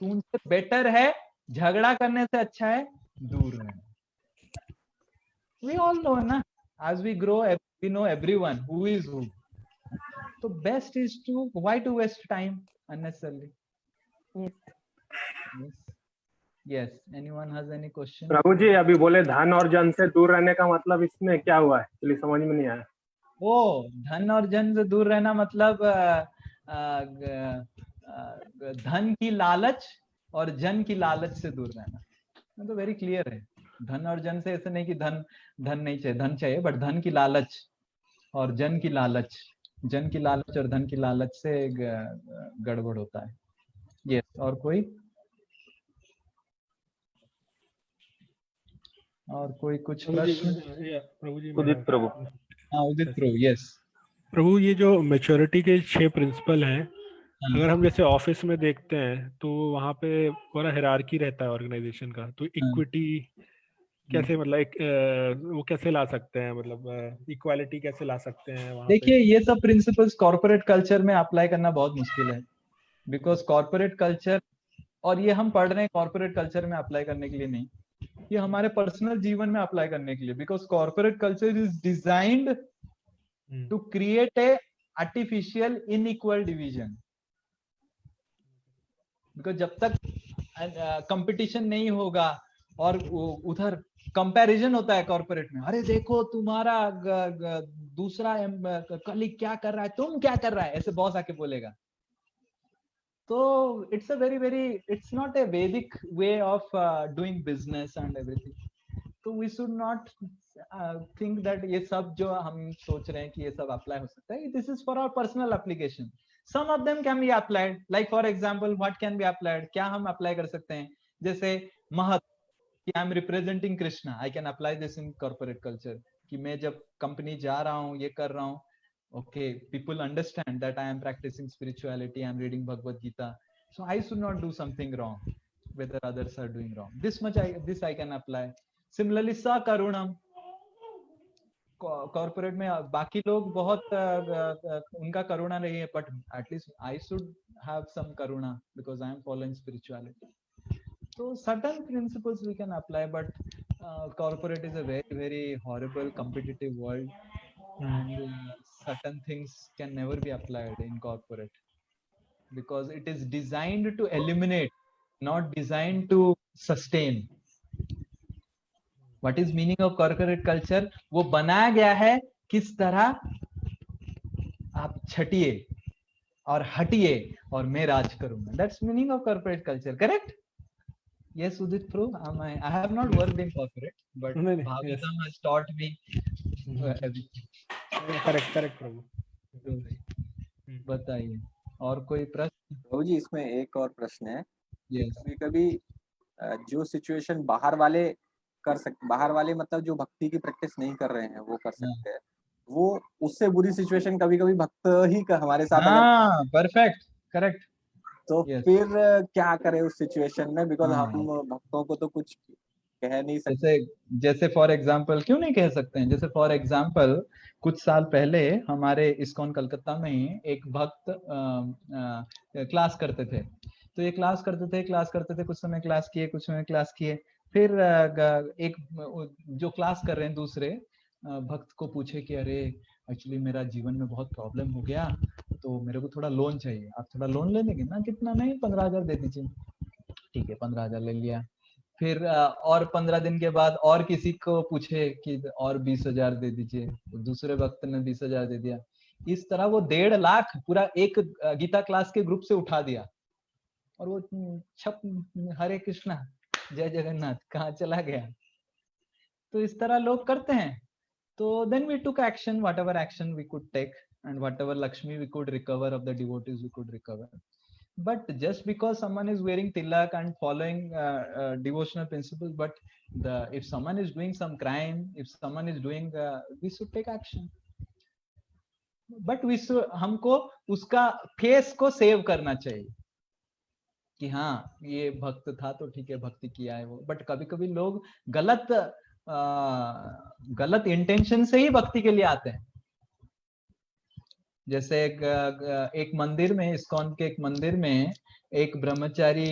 B: तो उनसे बेटर है, झगड़ा करने से अच्छा है दूर रहना। We all know ना, as we grow we know everyone who is who. So best is to why to waste time unnecessarily. Yes. Anyone has any question?
E: प्रभु जी अभी बोले धन और जन से दूर रहने का मतलब इसमें क्या हुआ है, चलिए समझ में नहीं आया।
B: ओ धन और जन से दूर रहना मतलब धन की लालच और जन की लालच से दूर रहना। तो वेरी क्लियर है, धन और जन से ऐसे नहीं कि धन नहीं चाहिए, धन चाहिए, बट धन की लालच और जन की लालच, जन की लालच और धन की लालच से गड़बड़ होता है। यस, और कोई कुछ प्रश्न?
E: प्रभु जी
G: उदित प्रभु।
B: हाँ उदित प्रभु, यस।
E: प्रभु ये जो मैच्योरिटी के 6 प्रिंसिपल हैं, अगर हम जैसे ऑफिस में देखते हैं तो वहाँ पे पूरा हायरार्की रहता है ऑर्गेनाइजेशन का, तो इक्विटी कैसे मतलब वो कैसे ला सकते हैं, मतलब इक्वालिटी कैसे ला सकते हैं वहाँ?
B: देखिए ये सब प्रिंसिपल्स कॉर्पोरेट कल्चर में अप्लाई करना बहुत मुश्किल है, बिकॉज कॉर्पोरेट कल्चर, और ये हम पढ़ रहे हैं कॉर्पोरेट कल्चर में अप्लाई करने के लिए नहीं, ये हमारे पर्सनल जीवन में अप्लाई करने के लिए, because corporate culture is designed to create a artificial inequal division. Because जब तक कंपटीशन नहीं होगा और उधर कंपैरिजन होता है कॉर्पोरेट में, अरे देखो तुम्हारा दूसरा कलीग क्या कर रहा है, तुम क्या कर रहा है, ऐसे बॉस आके बोलेगा। तो it's a very it's not a Vedic way of doing business and everything. तो we should not think that ये सब जो हम सोच रहे हैं कि ये सब अप्लाई हो सकता है, this is for our personal application. Some of them can be applied, like for example what can be applied, क्या हम अप्लाई कर सकते हैं, जैसे महत्व कि I am representing Krishna, I can apply this in corporate culture, कि मैं जब कंपनी जा रहा हूँ, ये कर रहा हूँ, okay, people understand that I am practicing spirituality, I am reading Bhagavad Gita, so I should not do something wrong whether others are doing wrong. This much this I can apply. Similarly, sakarunam, corporate में बाकी लोग बहुत उनका करुणा नहीं है, but at least I should have some karuna because I am following spirituality. So certain principles we can apply, but corporate is a very, very horrible competitive world, and certain things can never be applied in corporate because it is designed to eliminate, not designed to sustain. What is meaning of corporate culture? वो बनाया गया है किस तरह आप छटिए और हटिए और मैं राज करूंगा. That's meaning of corporate culture, correct? Yes, Udit Pro. I have not worked in corporate, but Bhagavatam has taught me everything.
E: Correct प्रभु.
B: बताइए और कोई प्रश्न?
L: प्रभु जी इसमें एक और प्रश्न है.
B: Yes.
L: कभी जो सिचुएशन बाहर वाले कर सकते, बाहर वाले मतलब जो भक्ति की प्रैक्टिस नहीं कर रहे हैं वो कर सकते हैं, वो उससे बुरी सिचुएशन कभी कभी भक्त ही हमारे साथ.
B: हाँ, परफेक्ट, करेक्ट.
L: तो फिर क्या करें उस सिचुएशन में, बिकॉज हम भक्तों को तो कुछ कह नहीं सकते.
B: जैसे फॉर एग्जांपल, क्यों नहीं कह सकते हैं, जैसे फॉर एग्जांपल कुछ साल पहले हमारे इस्कॉन कलकत्ता में ही एक भक्त क्लास करते थे. तो ये क्लास करते थे, कुछ समय क्लास किए, कुछ समय क्लास किए, फिर एक जो क्लास कर रहे हैं दूसरे भक्त को पूछे कि अरे एक्चुअली मेरा जीवन में बहुत प्रॉब्लम हो गया, तो मेरे को थोड़ा लोन चाहिए, आप थोड़ा लोन ले देंगे ना? कितना? नहीं, 15,000 दे दीजिए. ठीक है, 15,000 ले लिया. फिर और 15 दिन के बाद और किसी को पूछे कि और 20,000 दे दीजिए, दूसरे भक्त ने 20,000 दे दिया. इस तरह वो 1.5 लाख पूरा एक गीता क्लास के ग्रुप से उठा दिया, और वो छप हरे कृष्णा जय जगन्नाथ कहाँ चला गया. तो इस तरह लोग करते हैं. तो then we took action, whatever action we could take, and whatever Lakshmi we could recover of the devotees we could recover. But just because someone is wearing tilak and following devotional principles, but if someone is doing some crime, if someone is doing, we should take action. But we should, हमको उसका फेस को सेव करना चाहिए कि हाँ ये भक्त था तो ठीक है, भक्ति किया है वो. बट कभी कभी लोग गलत इंटेंशन से ही भक्ति के लिए आते हैं. जैसे एक मंदिर में, इस्कॉन के एक मंदिर में एक ब्रह्मचारी,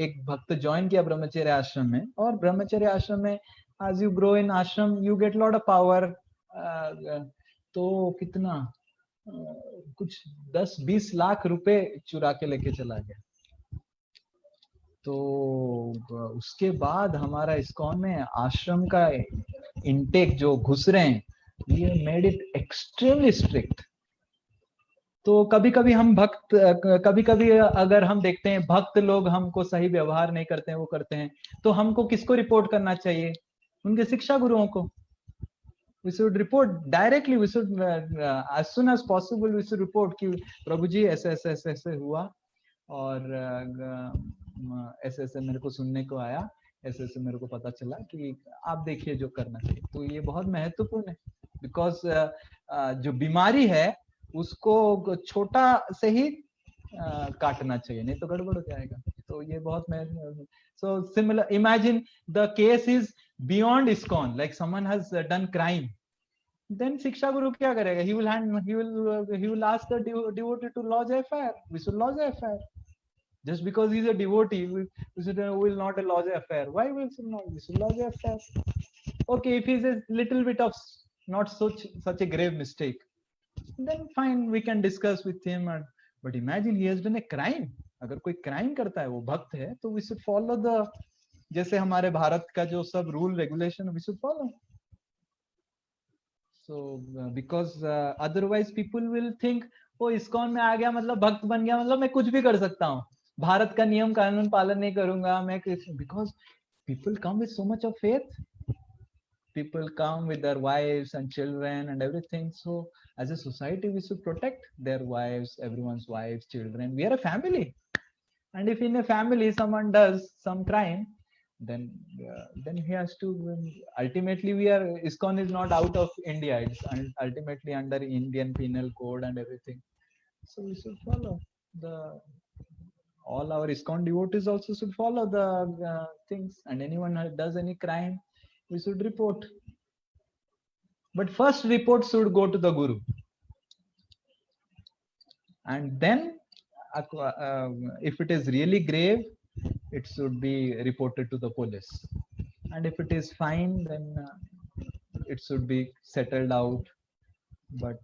B: एक भक्त ज्वाइन किया ब्रह्मचर्य आश्रम में, और ब्रह्मचर्य आश्रम में as you grow in ashram you get lot of power. तो कितना कुछ 10-20 लाख रुपए चुरा के लेके चला गया. तो उसके बाद हमारा इस्कॉन में आश्रम का इनटेक जो घुस रहे हैं, ये मेड इट एक्सट्रीमली स्ट्रिक्ट. तो कभी कभी हम भक्त, कभी कभी अगर हम देखते हैं भक्त लोग हमको सही व्यवहार नहीं करते हैं, वो करते हैं, तो हमको किसको रिपोर्ट करना चाहिए? उनके शिक्षा गुरुओं को. We should report directly. We should as soon as possible we should report कि प्रभु जी ऐसे हुआ, और ऐसे मेरे को सुनने को आया, ऐसे मेरे को पता चला कि आप देखिए जो करना चाहिए. तो ये बहुत महत्वपूर्ण है, बिकॉज जो बीमारी है उसको छोटा से ही काटना चाहिए, नहीं तो गड़बड़ हो जाएगा. तो ये बहुत महत्वपूर्ण. So similar, imagine the case is beyond ISKCON, like someone has done crime, then शिक्षा गुरु क्या करेगा? he will ask the devotee to lodge affair. We should lodge affair. Just because he's a devotee, we will not lodge affair. Why we should not? We should lodge affair. Okay, if he's a little bit of not such a grave mistake, then fine, we can discuss with him. But imagine he has done a crime. अगर कोई crime करता है, वो भक्त है, तो we should follow the, जैसे हमारे भारत का जो सब rule regulation, we should follow. So because otherwise people will think, वो इस्कॉन में आ गया मतलब भक्त बन गया, मतलब मैं कुछ भी कर सकता हूँ, भारत का नियम कानून पालन नहीं करूंगा मैं. Because people come with so much of faith, people come with their wives and children and everything. So as a society, we should protect their wives, everyone's wives, children. We are a family, and if in a family someone does some crime, then he has to. Ultimately, ISKCON is not out of India. It's ultimately under Indian Penal Code and everything. So we should follow all our ISKCON devotees also should follow the things, and anyone who does any crime, we should report. But first report should go to the Guru, and then if it is really grave, it should be reported to the police, and if it is fine, then it should be settled out. But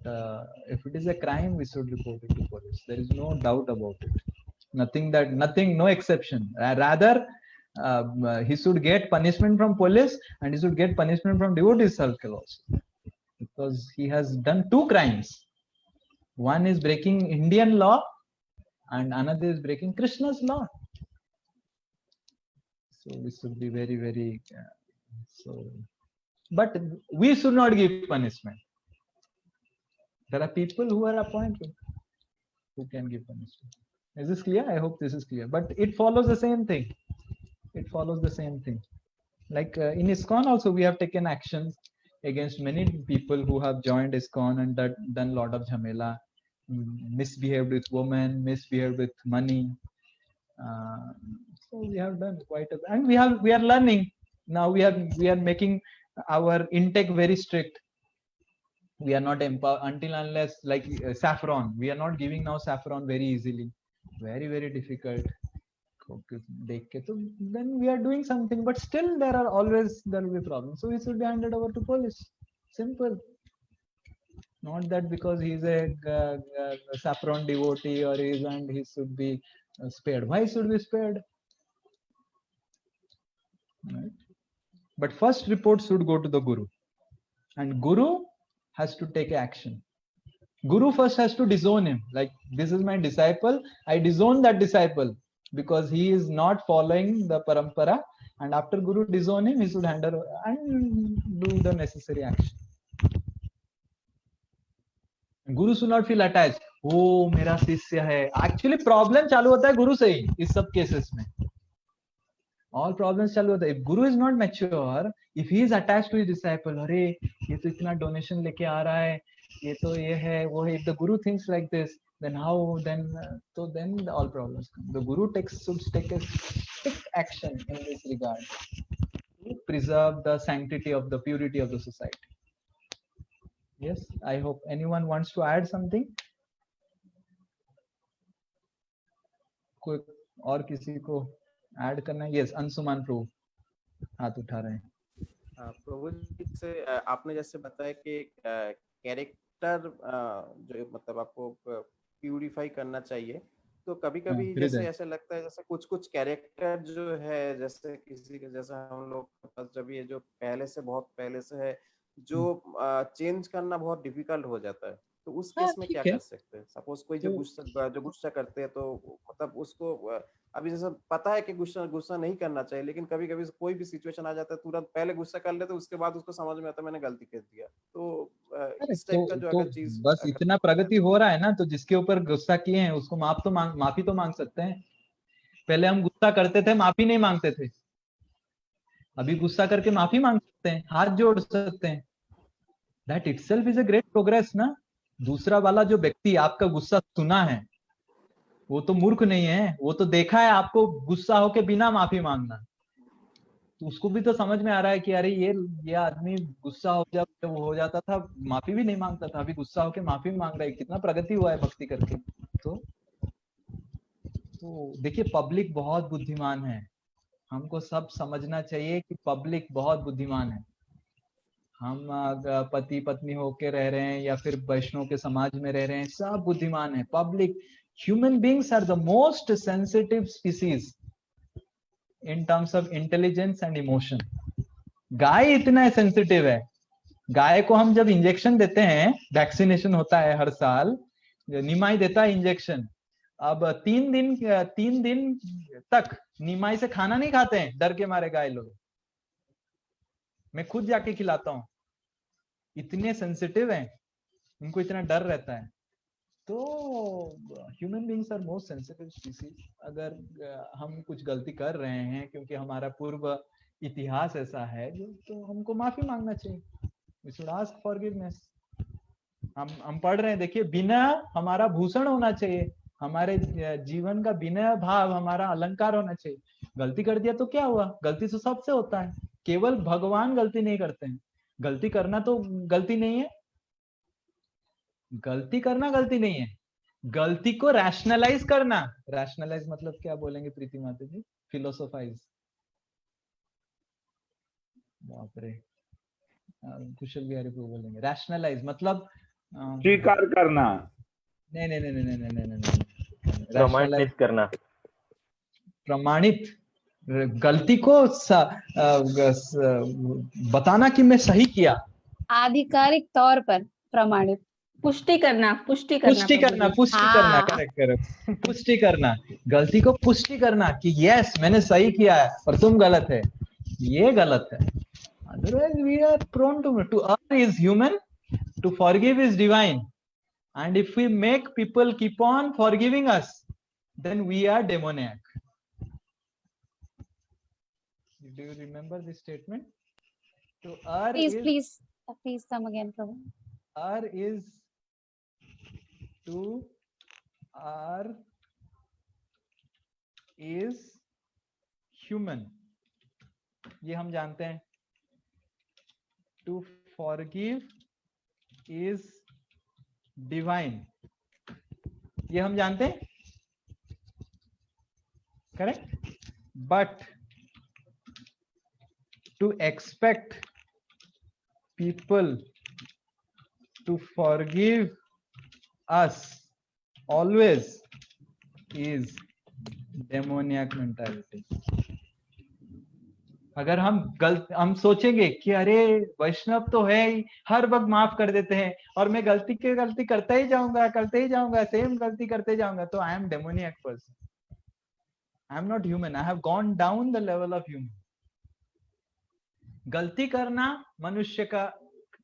B: if it is a crime, we should report it to police. There is no doubt about it. Nothing, no exception. Rather, he should get punishment from police, and he should get punishment from devotee circle also, because he has done two crimes. One is breaking Indian law, and another is breaking Krishna's law. So we should be very, very but we should not give punishment. There are people who are appointed who can give punishment. Is this clear? I hope this is clear. But it follows the same thing. It follows the same thing. Like in ISKCON also, we have taken actions against many people who have joined ISKCON and done lot of jhamela, misbehaved with women, misbehaved with money. So we have done quite a, and we are learning now. We are making our intake very strict. We are not empowered until unless, like saffron. We are not giving now saffron very easily. Very, very difficult. Then we are doing something, but still there will be problems. So it should be handed over to police. Simple. Not that because he is a saffron devotee or he should be spared. Why should be spared? Right. But first report should go to the Guru, and Guru has to take action. Guru first has to disown him. Like, this is my disciple. I disown that disciple because he is not following the parampara. And after Guru disown him, he should hand over and do the necessary action. Guru should not feel attached. Oh, मेरा शिष्य है. Actually, problem चालू होता है गुरु से ही इस सब cases में. All problems चालू होता है. If Guru is not mature, if he is attached to his disciple, अरे ये तो इतना donation लेके आ रहा है, ये तो ये है वो है. If the Guru thinks like this, then how? Then all problems come. The Guru should take a strict action in this regard to preserve the sanctity of the purity of the society. Yes, I hope anyone wants to add something. कोई और किसी को ऐड करना है? Yes, अंशुमान प्रभु हाथ उठा रहे हैं.
O: प्रभु जी से आपने जैसे बताया कि कैरेक्टर जो मतलब आपको प्यूरिफाई करना चाहिए, तो कभी कभी जैसे ऐसा लगता है जैसे कुछ कैरेक्टर जो है जैसे किसी के जैसा हम लोग जब ये जो बहुत पहले से है जो चेंज करना बहुत डिफिकल्ट हो जाता है, तो उस केस में क्या कर सकते हैं? सपोज कोई जो गुस्सा करते हैं तो मतलब उसको अभी जैसे पता है कि गुस्सा नहीं करना चाहिए, लेकिन कभी कभी कोई भी सिचुएशन आ जाता है तुरंत पहले गुस्सा कर लेते, उसके बाद उसको समझ में आता है मैंने गलती कर दिया. तो इस टाइप का जो अगर चीज
B: बस इतना प्रगति हो रहा है ना, तो जिसके ऊपर गुस्सा किए हैं उसको माफी तो मांग सकते हैं. पहले हम गुस्सा करते थे, माफी नहीं मांगते थे. अभी गुस्सा करके माफी मांग सकते हैं, हाथ जोड़ सकते हैं. That itself is a great progress ना. दूसरा वाला जो व्यक्ति आपका गुस्सा सुना है वो तो मूर्ख नहीं है, वो तो देखा है आपको गुस्सा होके बिना माफी मांगना, तो उसको भी तो समझ में आ रहा है कि अरे ये आदमी गुस्सा हो जाता था, माफी भी नहीं मांगता था, अभी गुस्सा होके माफी मांग रहा है. कितना प्रगति हुआ है भक्ति करके. तो देखिए, पब्लिक बहुत बुद्धिमान है. हमको सब समझना चाहिए कि पब्लिक बहुत बुद्धिमान है. हम पति पत्नी होके रह रहे हैं या फिर वैष्णव के समाज में रह रहे हैं, सब बुद्धिमान है. Public human beings are the most sensitive species in terms of intelligence and emotion. गाय इतना सेंसिटिव है. गाय को हम जब इंजेक्शन देते हैं, वैक्सीनेशन होता है हर साल, निमाई देता है इंजेक्शन. अब 3 दिन तक निमाई से खाना नहीं खाते हैं, डर के मारे गाय लोग. मैं खुद जाके खिलाता हूँ, इतने सेंसिटिव हैं, उनको इतना डर रहता है। तो human beings are most sensitive species. अगर हम कुछ गलती कर रहे हैं क्योंकि हमारा पूर्व इतिहास ऐसा है, तो हमको माफी मांगना चाहिए। We should ask forgiveness. हम पढ़ रहे हैं, देखिए, विनय हमारा भूषण होना चाहिए, हमारे जीवन का विनय भाव हमारा अलंकार होना चाहिए। गलती कर दिया तो क्या हुआ, गलती तो सबसे होता है, केवल भगवान गलती नहीं करते हैं। गलती करना तो गलती नहीं है, गलती करना गलती नहीं है, गलती को रैशनलाइज करना। रैशनलाइज मतलब क्या बोलेंगे प्रीति माता जी? फिलोसोफाइज। बाप रे, कुशल बिहारी को बोलेंगे रैशनलाइज मतलब
P: स्वीकार करना।
B: नहीं नहीं नहीं नहीं नहीं नहीं नहीं,
Q: प्रमाणित करना,
B: प्रमाणित, गलती को बताना कि मैं सही किया,
F: आधिकारिक तौर पर प्रमाणित,
I: पुष्टि करना, पुष्टि
B: करना, करेक्ट करेक्ट, पुष्टि करना, गलती को पुष्टि करना कि यस मैंने सही किया है और तुम गलत है, ये गलत है। Otherwise we are prone to err is human, to forgive is divine, and if we make people keep on forgiving us, then we are demoniac. Do you remember this statement? To err
F: please come again, Prabhu.
B: Err is to err is human, ये हम जानते हैं। To forgive is divine, ये हम जानते हैं, correct. But to expect people to forgive us always is demoniac mentality. अगर हम सोचेंगे कि अरे वैष्णव तो है ही, हर वक्त माफ कर देते हैं और मैं गलती करता ही जाऊंगा, सेम गलती करते जाऊंगा, तो I am demoniac person, I am not human, I have gone down the level of human. गलती करना मनुष्य का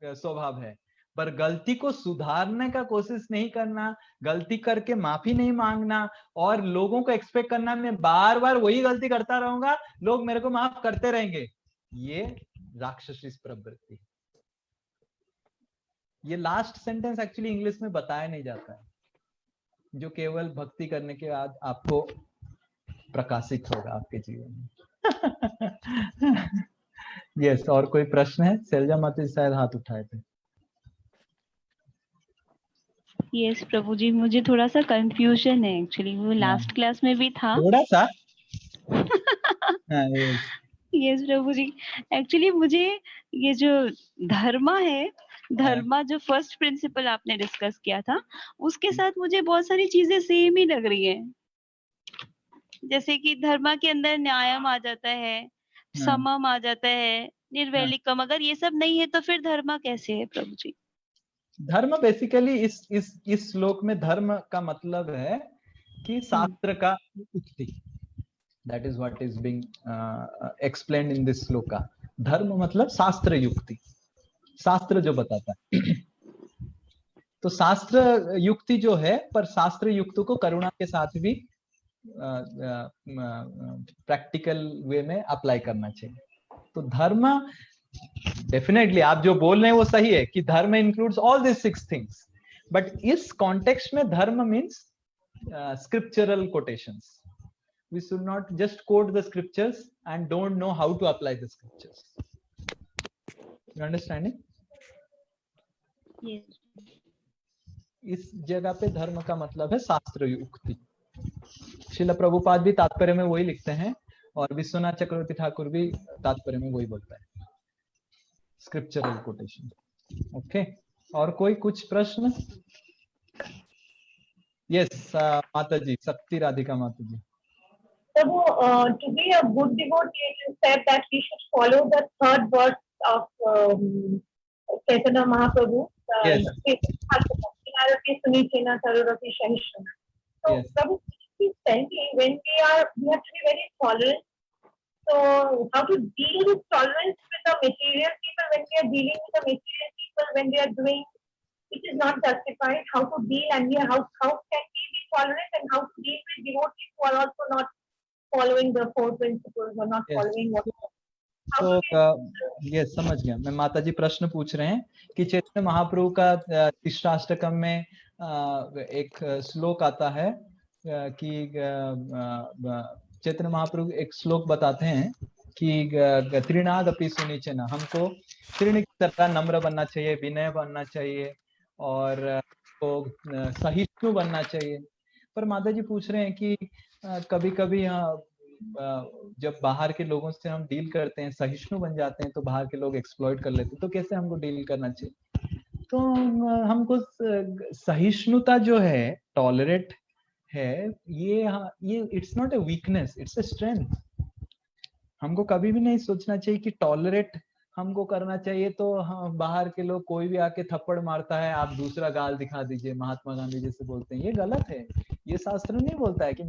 B: स्वभाव है, पर गलती को सुधारने का कोशिश नहीं करना, गलती करके माफी नहीं मांगना और लोगों को एक्सपेक्ट करना मैं बार बार वही गलती करता रहूंगा, लोग मेरे को माफ करते रहेंगे, ये राक्षसी प्रवृत्ति। ये लास्ट सेंटेंस एक्चुअली इंग्लिश में बताया नहीं जाता है, जो केवल भक्ति करने के बाद आपको प्रकाशित होगा आपके जीवन में। यस, और कोई प्रश्न है? शैलजा माता जी शायद हाथ उठाए थे।
K: यस प्रभु जी, मुझे थोड़ा सा कंफ्यूजन है एक्चुअली, वो लास्ट क्लास में भी था
B: थोड़ा सा।
K: यस प्रभु जी, एक्चुअली मुझे ये जो धर्मा है, धर्मा जो फर्स्ट प्रिंसिपल आपने डिस्कस किया था, उसके साथ मुझे बहुत सारी चीजें सेम ही लग रही है। जैसे कि धर्मा के अंदर न्यायम आ जाता है, समम आ जाता है, निर्वैलिकम, अगर ये सब नहीं है तो फिर धर्मा कैसे है प्रभु जी?
B: धर्म बेसिकली इस श्लोक में धर्म का मतलब है कि शास्त्र का युक्ति, that is what is being explained in this shloka. धर्म मतलब शास्त्र युक्ति, शास्त्र जो बताता है। तो शास्त्र युक्ति जो है, पर शास्त्र युक्त को करुणा के साथ भी प्रैक्टिकल वे में अप्लाई करना चाहिए। तो धर्म डेफिनेटली आप जो बोल रहे हैं वो सही है कि धर्म includes all this 6 things, but इस कॉन्टेक्स्ट में धर्म means scriptural quotations. We should not just quote the scriptures and don't know how to apply the scriptures. You understanding? इस जगह पे धर्म का मतलब है शास्त्र युक्ति। श्रील प्रभुपाद भी तात्पर्य में वही लिखते हैं और विश्वनाथ चक्रवर्ती ठाकुर भी तात्पर्य में वही बोलता है, स्क्रिप्चरल कोटेशन। ओके, और कोई कुछ प्रश्न? यस, माता जी, शक्ति राधिका माता जी।
R: Prabhu, to be a good devotee, you said that we should follow the third verse of Chaitanya Mahaprabhu.
B: Yes.
R: So, Prabhu, please tell me, when we have to be very tolerant So how to deal with tolerance with the material people when we are dealing with the material people when they are doing which is not justified, how to deal, and how can we be tolerant, and how to deal with devotees who are also not following the four principles or not following what.
B: तो ये समझ गया मैं। माता जी प्रश्न पूछ रहे हैं कि चैतन्य महाप्रभु का तिष्ठाष्टकम में एक श्लोक आता है कि चैतन्य महाप्रभु एक श्लोक बताते हैं कि त्रिनाद अपि सुनिचन, हमको तृण की तरह नम्र बनना चाहिए, विनय बनना चाहिए और तो सहिष्णु बनना चाहिए। पर माता जी पूछ रहे हैं कि कभी कभी जब बाहर के लोगों से हम डील करते हैं, सहिष्णु बन जाते हैं, तो बाहर के लोग एक्सप्लॉइट कर लेते हैं, तो कैसे हमको डील करना चाहिए? तो हमको सहिष्णुता जो है, टॉलरेट है, ये it's not a weakness, it's a strength. हमको कभी भी नहीं सोचना चाहिए कि टॉलरेट हमको करना चाहिए तो बाहर के लोग कोई भी आके थप्पड़ मारता है आप दूसरा गाल दिखा दीजिए, महात्मा गांधी जैसे बोलते हैं, ये गलत है। ये शास्त्र नहीं बोलता है कि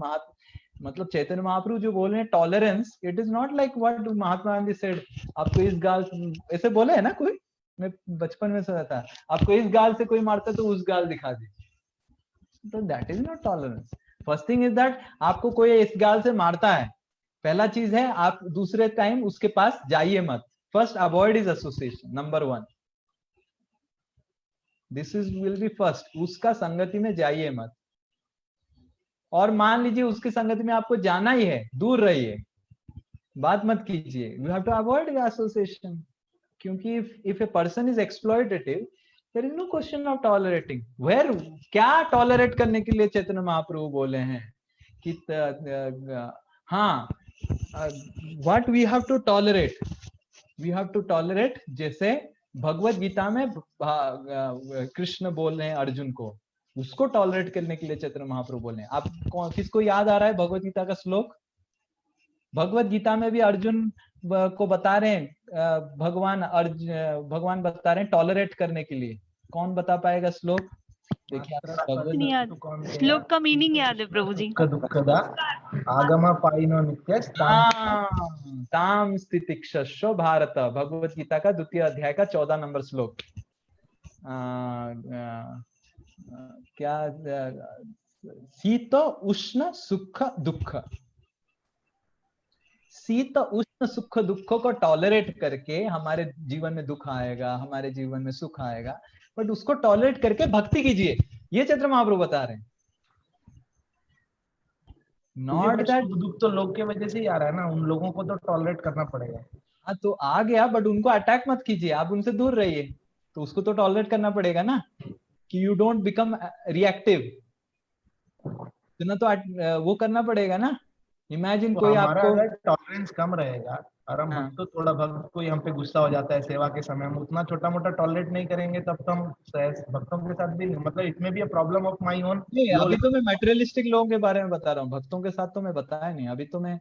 B: मतलब चैतन्य महाप्रभु जो बोल रहे हैं tolerance, it is not like what Mahatma Gandhi said, आपको इस गाल ऐसे बोले है ना, कोई मैं बचपन में सुना था, आपको इस गाल से कोई मारता है तो उस गाल दिखा दीजिए, तो that is not tolerance. First thing is that आपको कोई इस गाल से मारता है, पहला चीज है आप दूसरे टाइम उसके पास जाइए मत। First avoid is association, number 1, this is will be first. उसका संगति में जाइए मत, और मान लीजिए उसकी संगति में आपको जाना ही है, दूर रहिए, बात मत कीजिए। You have to avoid association, क्योंकि if a person is exploitative there is no question of tolerating. Where क्या टॉलरेट करने के लिए चैतन्य महाप्रभु बोले हैं कि हाँ, what we have to tolerate, we have to tolerate, जैसे भगवत गीता में कृष्ण बोल रहे हैं अर्जुन को, उसको टॉलरेट करने के लिए चैतन्य महाप्रभु बोल रहे हैं। आप किसको याद आ रहा है भगवत गीता का श्लोक? भगवत गीता में भी अर्जुन को बता रहे हैं, भगवान बता रहे हैं टॉलरेट करने के लिए। कौन बता पाएगा श्लोक? देखिए
K: श्लोक का मीनिंग याद है प्रभु जी।
Q: दुःखदा आगम पाइनो नित्य
B: ताम स्थितिक्षस्व भारत, भगवत गीता का 2 अध्याय का 14 नंबर श्लोक। क्या शीत उष्ण सुख दुख, शीत उष्ण सुख दुख को टॉलरेट करके हमारे जीवन में दुख आएगा, हमारे जीवन में सुख आएगा, बट उसको टॉलरेट करके भक्ति कीजिए, ये चैतन्य महाप्रभु बता रहे हैं। नॉट दैट
Q: दुख तो लोग के वजह से ही आ रहा है ना, उन लोगों को तो टॉलरेट करना पड़ेगा।
B: हाँ तो आ गया, बट उनको अटैक मत कीजिए, आप उनसे दूर रहिए, तो उसको तो टॉलरेट करना पड़ेगा ना, कि यू डोंट बिकम रिएक्टिव, तो वो करना पड़ेगा ना। इमेजिन कोई आपको
Q: टॉलरेंस कम रहेगा और हम तो थोड़ा भक्त कोई हम पे गुस्सा हो जाता है सेवा के समय, हम उतना छोटा मोटा टॉलरेट नहीं करेंगे, तब तो हम भक्तों के साथ भी, मतलब इसमें भी प्रॉब्लम ऑफ माई ओन।
B: अभी तो मैं मटेरियलिस्टिक लोगों के बारे में बता रहा हूँ, भक्तों के साथ तो मैं बताया नहीं। अभी तो मैं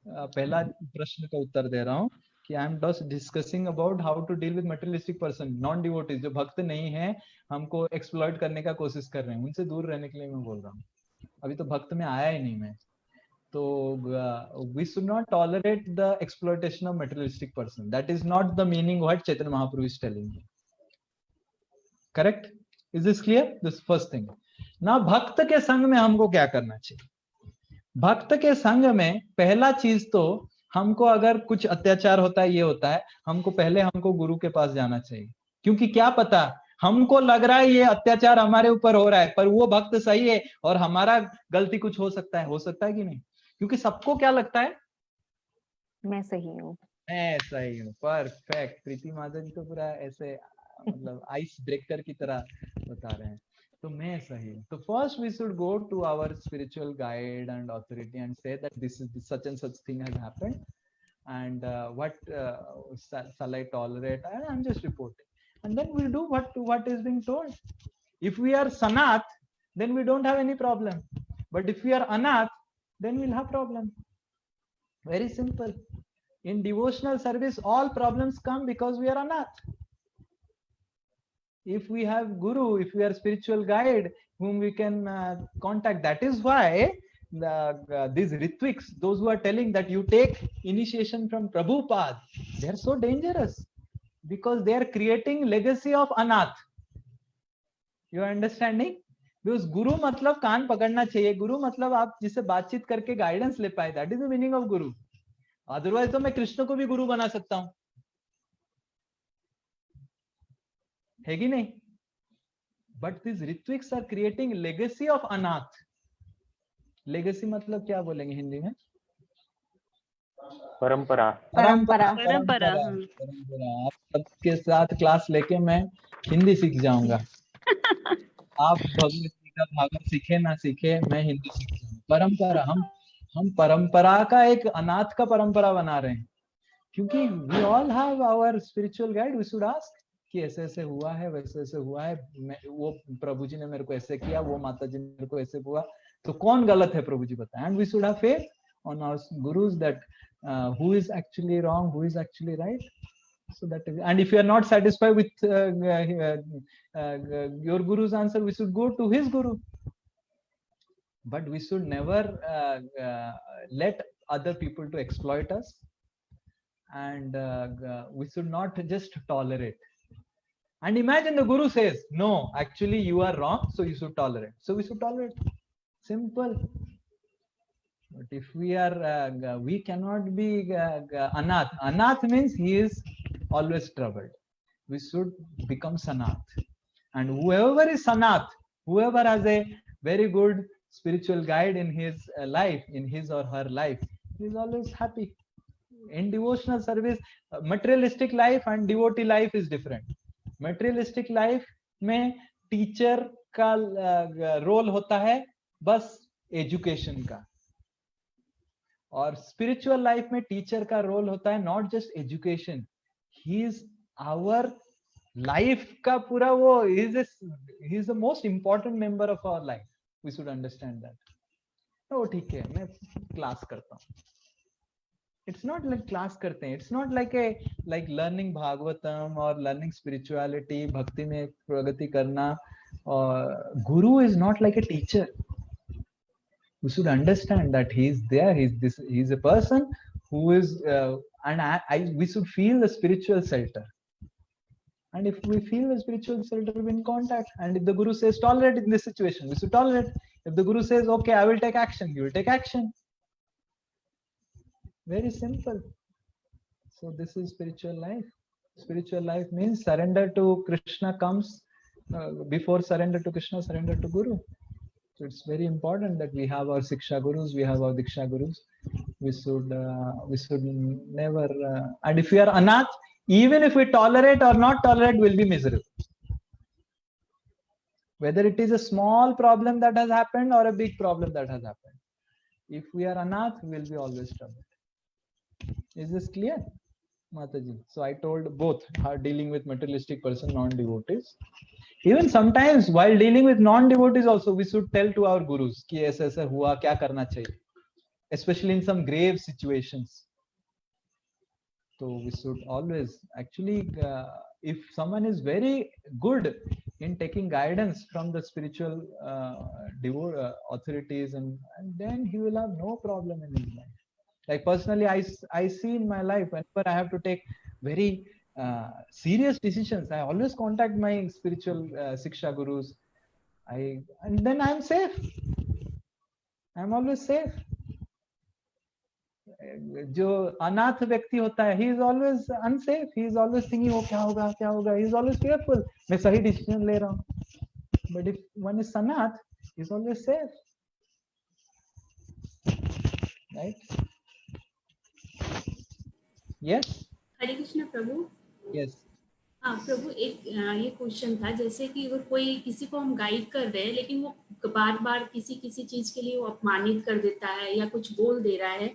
B: पहला प्रश्न का उत्तर दे रहा हूँ कि I am just discussing about how to deal with materialistic person, non devotees, जो भक्त नहीं है, हमको एक्सप्लॉइट करने का कोशिश कर रहे हैं, उनसे दूर रहने के लिए मैं बोल रहा हूँ। अभी तो भक्त में आया ही नहीं मैं। तो we should not tolerate the exploitation of materialistic person. That is not the meaning what Chaitanya Mahaprabhu is telling you. Correct? Is this clear? This first thing. Now भक्त के संग में हमको क्या करना चाहिए? भक्त के संग में पहला चीज तो हमको अगर कुछ अत्याचार होता है, ये होता है, हमको गुरु के पास जाना चाहिए, क्योंकि क्या पता हमको लग रहा है ये अत्याचार हमारे ऊपर हो रहा है, पर वो भक्त सही है और हमारा गलती कुछ हो सकता है कि नहीं? क्योंकि सबको क्या लगता है,
D: मैं सही हूँ,
B: मैं सही हूँ। परफेक्ट। प्रीति माता जी तो पूरा ऐसे मतलब आइस ब्रेकर की तरह बता रहे हैं, तो मैं सही हूँ। तो first we should go to our spiritual guide and authority and say that this is such and such thing has happened and what shall I tolerate? I am just reporting, and then we do what is being told. If we are Sanat, then we don't have any problem, but if we are Anath, then we'll have problem. Very simple. In devotional service, all problems come because we are Anath. If we have Guru, if we are spiritual guide whom we can contact, that is why these Ritviks, those who are telling that you take initiation from Prabhupada, they are so dangerous because they are creating legacy of Anath. You are understanding? Because Guru मतलब कान पकड़ना चाहिए. Guru मतलब आप जिससे बातचीत करके guidance ले पाए. That is the meaning of Guru. Otherwise तो मैं कृष्ण को भी गुरु बना सकता हूँ, है कि नहीं? But these Ritviks are creating legacy of Anath. Legacy मतलब क्या बोलेंगे हिंदी में?
G: परंपरा.
B: परंपरा. आप सबके साथ क्लास लेके मैं हिंदी सीख जाऊंगा. आप भगवत गीता भागवत सीखे ना सीखे, मैं हिंदी सीख जाऊंगा. परंपरा, हम परंपरा का एक अनाथ का परंपरा बना रहे हैं, क्योंकि we all have our spiritual guide. We should ask कि ऐसे ऐसे हुआ है, वैसे ऐसे हुआ है, वो प्रभु जी ने मेरे को ऐसे किया, वो माता जी ने मेरे को ऐसे हुआ, तो कौन गलत है प्रभु जी बताएं. And we should have faith on our gurus that who is actually wrong, who is actually right. So that, and if you are not satisfied with your guru's answer, we should go to his guru. But we should never let other people to exploit us, and we should not just tolerate. And imagine the guru says, no, actually you are wrong, so you should tolerate. So we should tolerate. Simple. But if we are, we cannot be Anath. Anath means he is always troubled. We should become Sanath. And whoever is Sanath, whoever has a very good spiritual guide in his life, in his or her life, he is always happy. In devotional service, materialistic life and devotee life is different. Materialistic life में टीचर का रोल होता है बस एजुकेशन का, और स्पिरिचुअल लाइफ में टीचर का रोल होता है not just education, he is our life का पूरा, वो he is the most important member of our life. We should understand that. तो ठीक है, मैं क्लास करता हूँ. It's not like क्लास करते हैं. It's not like like learning Bhagavatam और learning spirituality, भक्ति में प्रगति करना. और Guru is not like a teacher. We should understand that he is there. He's a person who is, and we should feel the spiritual shelter. And if we feel the spiritual shelter, we're in contact. And if the Guru says tolerate in this situation, we should tolerate. If the Guru says, okay, I will take action, you will take action. Very simple. So this is spiritual life. Spiritual life means surrender to Krishna comes before surrender to Krishna, surrender to Guru. So it's very important that we have our Siksha Gurus, we have our Diksha Gurus. We should never, and if we are Anath, even if we tolerate or not tolerate, we'll be miserable. Whether it is a small problem that has happened or a big problem that has happened. If we are Anath, we'll be always troubled. Is this clear, Mataji? So I told both, dealing with materialistic person, non-devotees. Even sometimes while dealing with non-devotees also, we should tell to our gurus कि ऐसा ऐसा हुआ, क्या करना चाहिए, especially in some grave situations. So we should always, actually, if someone is very good in taking guidance from the spiritual authorities, and then he will have no problem in his life. Like personally, I see in my life, whenever I have to take very serious decisions, I always contact my spiritual Siksha Gurus. And then I'm safe. I'm always safe. जो अनाथ व्यक्ति होता है, he is always unsafe. He is always thinking, oh, क्या होगा, क्या होगा. He is always fearful. मैं सही decision ले रहा हूँ. But if one is Sanath, he is always safe. Right? Yes.
C: Hare Krishna Prabhu.
B: Yes.
C: हाँ प्रभु, एक ये क्वेश्चन था, जैसे कि अगर कोई किसी को हम गाइड कर रहे हैं लेकिन वो बार बार किसी चीज के लिए वो अपमानित कर देता है या कुछ बोल दे रहा है,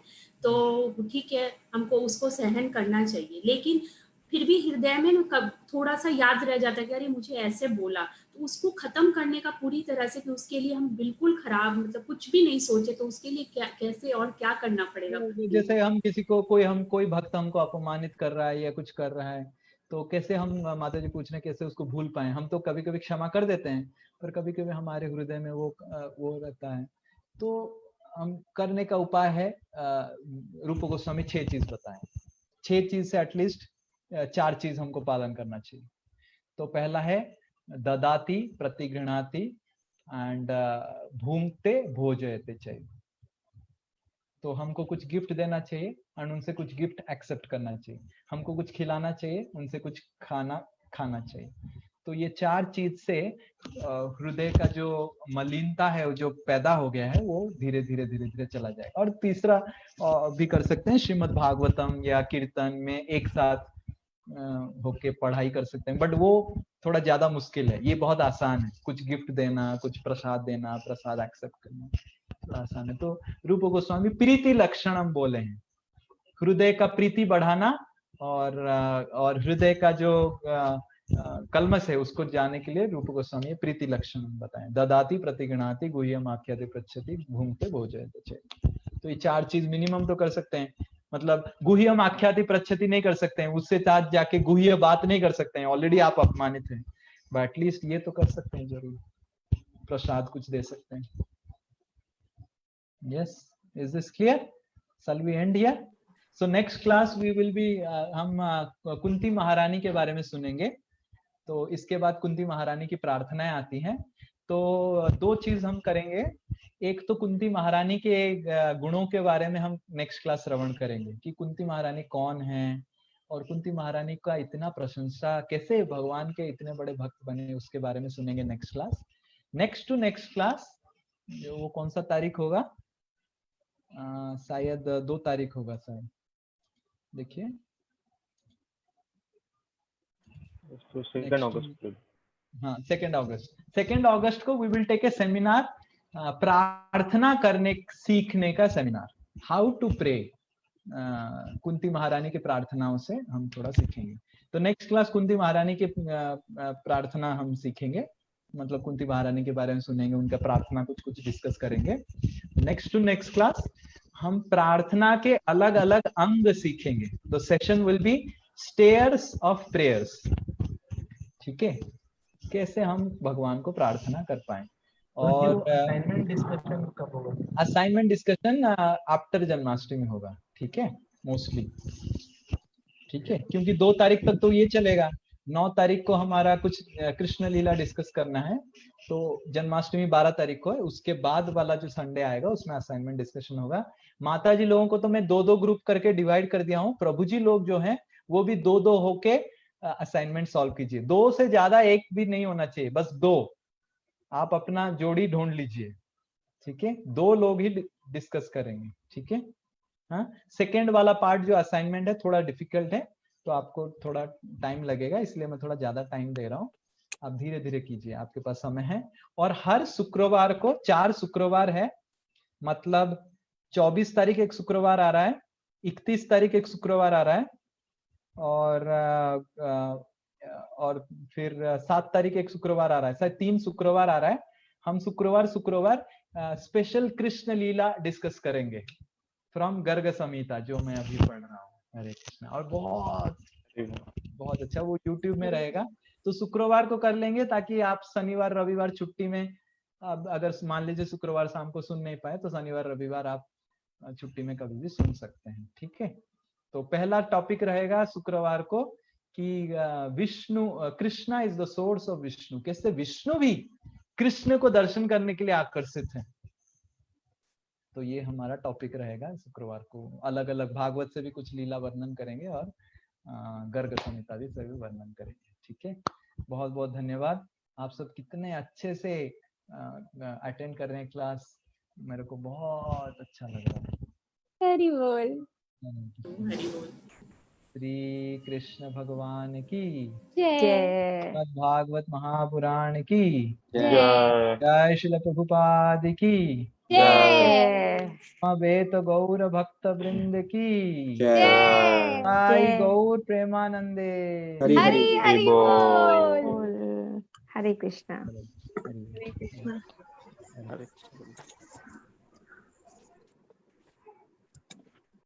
C: तो ठीक है, हमको उसको सहन करना चाहिए, लेकिन फिर भी हृदय में थोड़ा सा याद रह जाता है कि अरे मुझे ऐसे बोला, तो उसको खत्म करने का पूरी तरह से, कि उसके लिए हम बिल्कुल खराब, मतलब कुछ भी नहीं सोचे, तो उसके लिए क्या, कैसे और क्या करना पड़ेगा?
B: जैसे हम किसी को, कोई भक्त हमको अपमानित कर रहा है या कुछ कर रहा है, तो कैसे हम, माता जी पूछ रहे कैसे उसको भूल पाए. हम तो कभी कभी क्षमा कर देते हैं, पर कभी कभी हमारे हृदय में वो रहता है. तो हम करने का उपाय है, रूप गोस्वामी 6 चीज बताएं। 6 चीज से एटलीस्ट 4 चीज हमको पालन करना चाहिए। तो पहला है ददाति प्रतिगृणाति एंड भूंगते भोजयते चाहिए। तो हमको कुछ गिफ्ट देना चाहिए और उनसे कुछ गिफ्ट एक्सेप्ट करना चाहिए। हमको कुछ खिलाना चाहिए, उनसे कुछ खाना खाना चाहिए। तो ये 4 चीज से हृदय का जो मलिनता है, जो पैदा हो गया है, वो धीरे धीरे चला जाएगा। और तीसरा भी कर सकते हैं, श्रीमद् भागवतम या कीर्तन में एक साथ होके पढ़ाई कर सकते हैं, बट वो थोड़ा ज्यादा मुश्किल है। ये बहुत आसान है, कुछ गिफ्ट देना, कुछ प्रसाद देना, प्रसाद एक्सेप्ट करना थोड़ा आसान है। तो रूप गोस्वामी प्रीति लक्षणम बोले हैं, हृदय का प्रीति बढ़ाना और हृदय का जो कलमश है उसको जानने के लिए रूप गोस्वामी प्रीति लक्षण बताएं। ददाति प्रतिगृणाति गुह्यम आख्याति पृच्छति भूंगते भोजयते। तो ये 4 चीज मिनिमम तो कर सकते हैं। मतलब गुह्यम आख्याति पृच्छति नहीं कर सकते हैं, उससे साथ जाके गुह्य बात नहीं कर सकते हैं, ऑलरेडी आप अपमानित हैं, बट एटलीस्ट ये तो कर सकते हैं जरूर, प्रसाद कुछ दे सकते हैं। Yes, is this clear? Shall we end here? So next class we will be, हम कुंती महारानी के बारे में सुनेंगे। तो इसके बाद कुंती महारानी की प्रार्थनाएं आती हैं। तो 2 चीज हम करेंगे। एक तो कुंती महारानी के गुणों के बारे में हम नेक्स्ट क्लास श्रवण करेंगे कि कुंती महारानी कौन है और कुंती महारानी का इतना प्रशंसा, कैसे भगवान के इतने बड़े भक्त बने, उसके बारे में सुनेंगे next class. Next to next class वो कौन सा तारीख होगा? शायद 2 तारीख होगा शायद, देखिए
E: 2 अगस्त।
B: हाँ, 2 अगस्त को we will take a seminar, प्रार्थना करने सीखने का seminar, how to pray. Kunti Maharani की प्रार्थनाओं से हम थोड़ा सीखेंगे। तो नेक्स्ट क्लास कुंती महारानी की प्रार्थना हम सीखेंगे, मतलब कुंती महारानी के बारे में सुनेंगे, उनका प्रार्थना कुछ डिस्कस करेंगे। नेक्स्ट टू नेक्स्ट क्लास हम प्रार्थना के अलग अलग अंग सीखेंगे। The session will be stairs of prayers. ठीक है, कैसे हम भगवान को प्रार्थना कर पाए। और
Q: असाइनमेंट डिस्कशन कब होगा?
B: असाइनमेंट डिस्कशन आफ्टर जन्माष्टमी होगा। ठीक है, मोस्टली। ठीक है, क्योंकि 2 तारीख तक तो ये चलेगा। 9 तारीख को हमारा कुछ कृष्ण लीला डिस्कस करना है, तो जन्माष्टमी 12 तारीख को है। उसके बाद वाला जो संडे आएगा उसमें असाइनमेंट डिस्कशन होगा। माता जी लोगों को तो मैं 2-2 ग्रुप करके डिवाइड कर दिया हूँ। प्रभु जी लोग जो हैं वो भी 2-2 होके असाइनमेंट सॉल्व कीजिए। 2 से ज्यादा एक भी नहीं होना चाहिए, बस 2 आप अपना जोड़ी ढूंढ लीजिए। ठीक है, 2 लोग ही डिस्कस करेंगे। ठीक है, हाँ। सेकेंड वाला पार्ट जो असाइनमेंट है थोड़ा डिफिकल्ट है, तो आपको थोड़ा टाइम लगेगा, इसलिए मैं थोड़ा ज्यादा टाइम दे रहा हूँ। आप धीरे धीरे कीजिए, आपके पास समय है। और हर शुक्रवार को 4 शुक्रवार है, मतलब 24 तारीख एक शुक्रवार आ रहा है, 31 तारीख एक शुक्रवार आ रहा है, और फिर 7 तारीख एक शुक्रवार आ रहा है, शायद 3 शुक्रवार आ रहा है। हम शुक्रवार स्पेशल कृष्ण लीला डिस्कस करेंगे फ्रॉम गर्ग संहिता, जो मैं अभी पढ़ रहा हूँ। हरे कृष्ण। और बहुत अच्छा वो YouTube में रहेगा, तो शुक्रवार को कर लेंगे, ताकि आप शनिवार रविवार छुट्टी में, अब अगर मान लीजिए शुक्रवार शाम को सुन नहीं पाए तो शनिवार रविवार आप छुट्टी में कभी भी सुन सकते हैं। ठीक है, तो पहला टॉपिक रहेगा शुक्रवार को कि Vishnu, Krishna is the source of Vishnu, कैसे विष्णु भी कृष्ण को दर्शन करने के लिए आकर्षित हैं। तो ये हमारा टॉपिक रहेगा शुक्रवार को। अलग अलग भागवत से भी कुछ लीला वर्णन करेंगे और गर्ग संहिता भी से भी वर्णन करेंगे। ठीक है, बहुत बहुत धन्यवाद। आप सब कितने अच्छे से अटेंड कर रहे हैं क्लास, मेरे को बहुत अच्छा लग रहा है।
F: हरि बोल।
B: श्री कृष्ण भगवान की
F: जय।
B: भागवत महापुराण की
E: जय।
B: जय श्रील प्रभुपाद की
F: जय।
B: वेद गौर भक्त वृंद की
L: जय।
B: साई गौर प्रेमानंदे।
L: हरि हरि
F: हरि बोल।
D: हरे कृष्णा।
B: हरे कृष्ण।